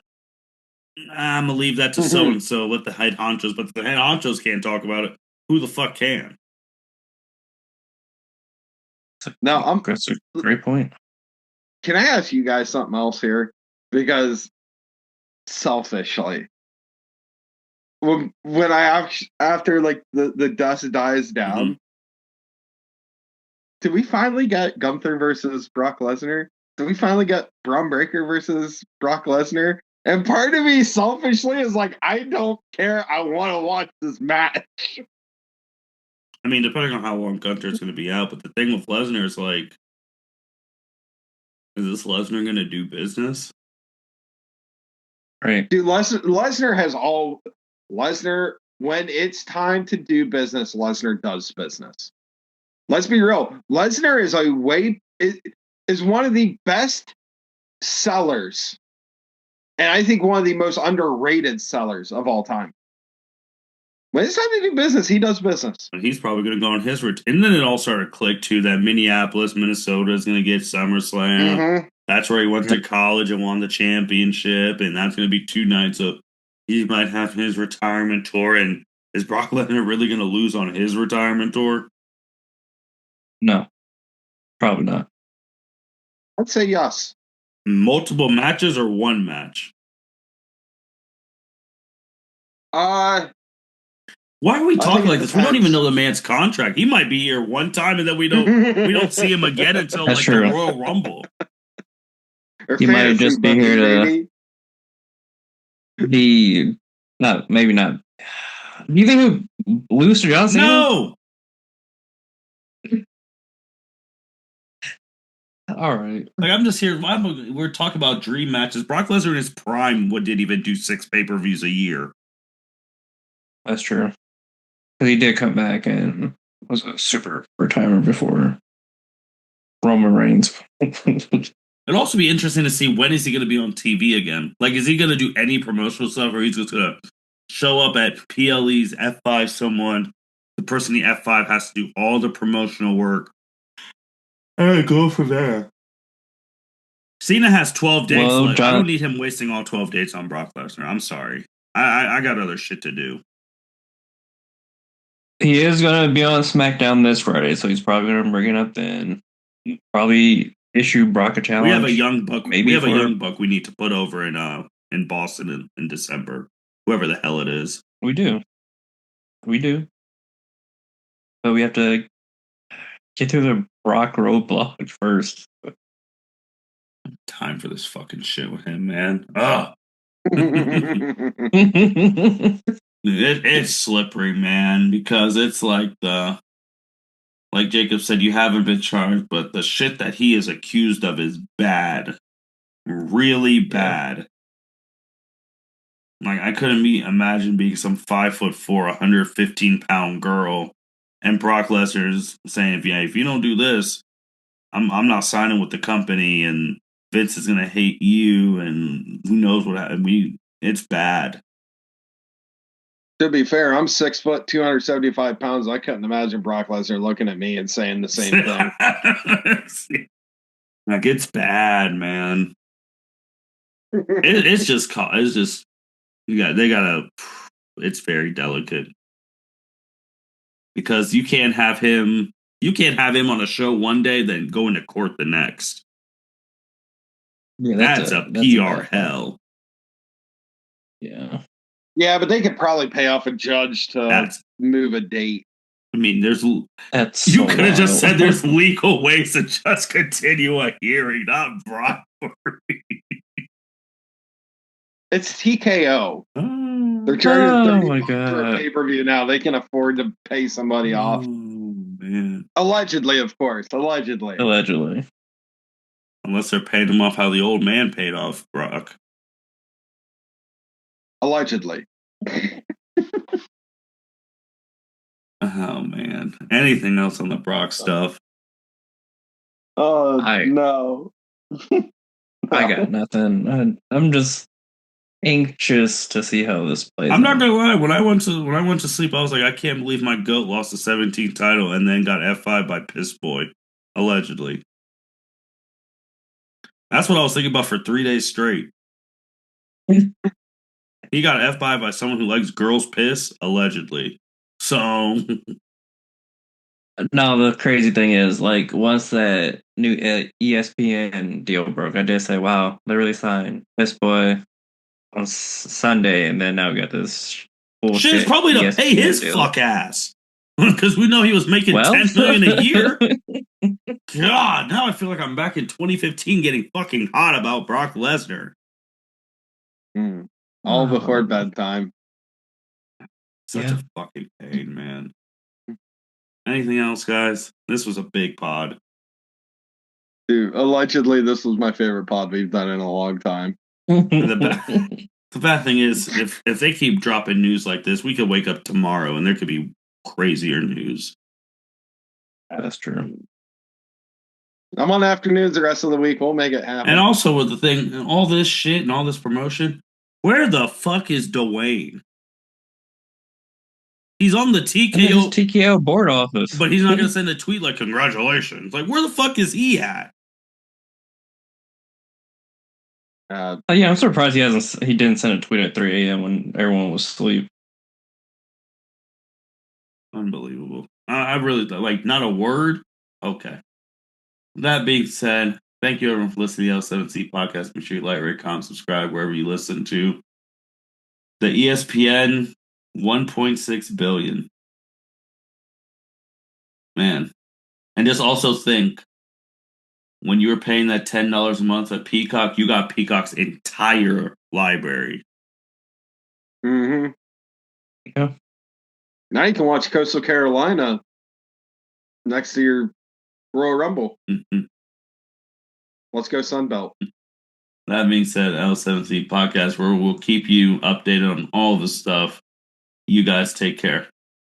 I'm gonna leave that to so and so. Let the head honchos, but the head honchos can't talk about it. Who the fuck can? That's a great point. Can I ask you guys something else here? Because selfishly, when I after like the dust dies down, did we finally get Gunther versus Brock Lesnar? Did we finally get Braun Breaker versus Brock Lesnar? And part of me selfishly is like, I don't care. I want to watch this match. I mean, depending on how long Gunther's going to be out, but the thing with Lesnar is like, is this Lesnar going to do business? Right. Dude, Lesnar has Lesnar, when it's time to do business, Lesnar does business. Let's be real. Lesnar is one of the best sellers. And I think one of the most underrated sellers of all time. When it's time to do business, he does business. And he's probably going to go on his return. And then it all started to click too that Minneapolis, Minnesota is going to get SummerSlam. That's where he went to college and won the championship. And that's going to be 2 nights. So he might have his retirement tour. And is Brock Lesnar really going to lose on his retirement tour? No, probably not. I'd say yes. Multiple matches or one match? Why are we talking like this? We don't even know the man's contract. He might be here one time and then we don't see him again until the Royal Rumble. He might just be here to be maybe not. Do you think we lose to John Cena? No. All right. Like, I'm just here. We're talking about dream matches. Brock Lesnar in his prime didn't even do 6 pay-per-views a year. That's true. He did come back and was a super retirement before Roman Reigns. It'd also be interesting to see when is he going to be on TV again. Like, is he going to do any promotional stuff, or he's just going to show up at PLE's F5 someone? The person in the F5 has to do all the promotional work, All right, go from there. Cena has 12 dates left. I don't need him wasting all 12 dates on Brock Lesnar. I'm sorry. I got other shit to do. He is going to be on SmackDown this Friday, so he's probably going to bring it up then. Probably issue Brock a challenge. We have a young buck. Maybe a young buck we need to put over in Boston in December. Whoever the hell it is. We do. But we have to get through the Brock roadblock first. Time for this fucking shit with him, man. It's slippery, man, because it's like Jacob said, you haven't been charged, but the shit that he is accused of is bad. Really bad. Like, I couldn't imagine being some 5'4", 115-pound girl, and Brock Lesnar's saying, if you don't do this, I'm not signing with the company, and Vince is gonna hate you, and who knows what happened. It's bad. To be fair, I'm 6 foot, 275 pounds. I couldn't imagine Brock Lesnar looking at me and saying the same thing. Like, it's bad, man. It's just it's very delicate because you can't have him on a show one day, then go into court the next. Yeah, that's a PR hell. Yeah. Yeah, but they could probably pay off a judge to move a date. I mean, you could have just said there's legal ways to just continue a hearing, not Brock. It's TKO. They're charging $30 for a pay-per-view now. They can afford to pay somebody off. Man. Allegedly, of course. Allegedly. Unless they're paying him off how the old man paid off Brock. Allegedly. Oh, man. Anything else on the Brock stuff? Oh, no. I got nothing. I'm just anxious to see how this plays. I'm not gonna lie. When I went to sleep, I was like, I can't believe my GOAT lost the 17th title and then got F5 by Piss Boy, allegedly. That's what I was thinking about for 3 days straight. He got F5 by someone who likes girls' piss, allegedly. So. No, the crazy thing is, like, once that new ESPN deal broke, I did say, wow, they really signed Piss Boy on Sunday, and then now we got this bullshit. Shit is probably to pay his fuck ass. Because we know he was making $10 million a year. God, now I feel like I'm back in 2015 getting fucking hot about Brock Lesnar. All before bedtime. Such a fucking pain, man. Anything else, guys? This was a big pod. Dude, allegedly, this was my favorite pod we've done in a long time. The bad thing is, if they keep dropping news like this, we could wake up tomorrow and there could be crazier news. That's true. I'm on afternoons the rest of the week. We'll make it happen. And also with the thing, all this shit and all this promotion, where the fuck is Dwayne? He's on the TKO board office. But he's not going to send a tweet like, congratulations. Like, where the fuck is he at? I'm surprised he didn't send a tweet at 3 a.m. when everyone was asleep. Unbelievable. I really, like, not a word? Okay. That being said, thank you everyone for listening to the L7C podcast. Make sure you like, rate, comment, subscribe wherever you listen to. The ESPN 1.6 billion. Man. And just also think, when you were paying that $10 a month at Peacock, you got Peacock's entire library. Mm-hmm. Yeah. Now you can watch Coastal Carolina next to your Royal Rumble. Mm-hmm. Let's go Sunbelt. That being said, L7C podcast, where we'll keep you updated on all the stuff. You guys take care.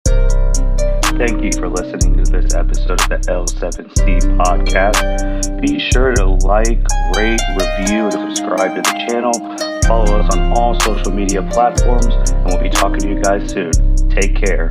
Thank you for listening to this episode of the L7C podcast. Be sure to like, rate, review, and subscribe to the channel. Follow us on all social media platforms, and we'll be talking to you guys soon. Take care.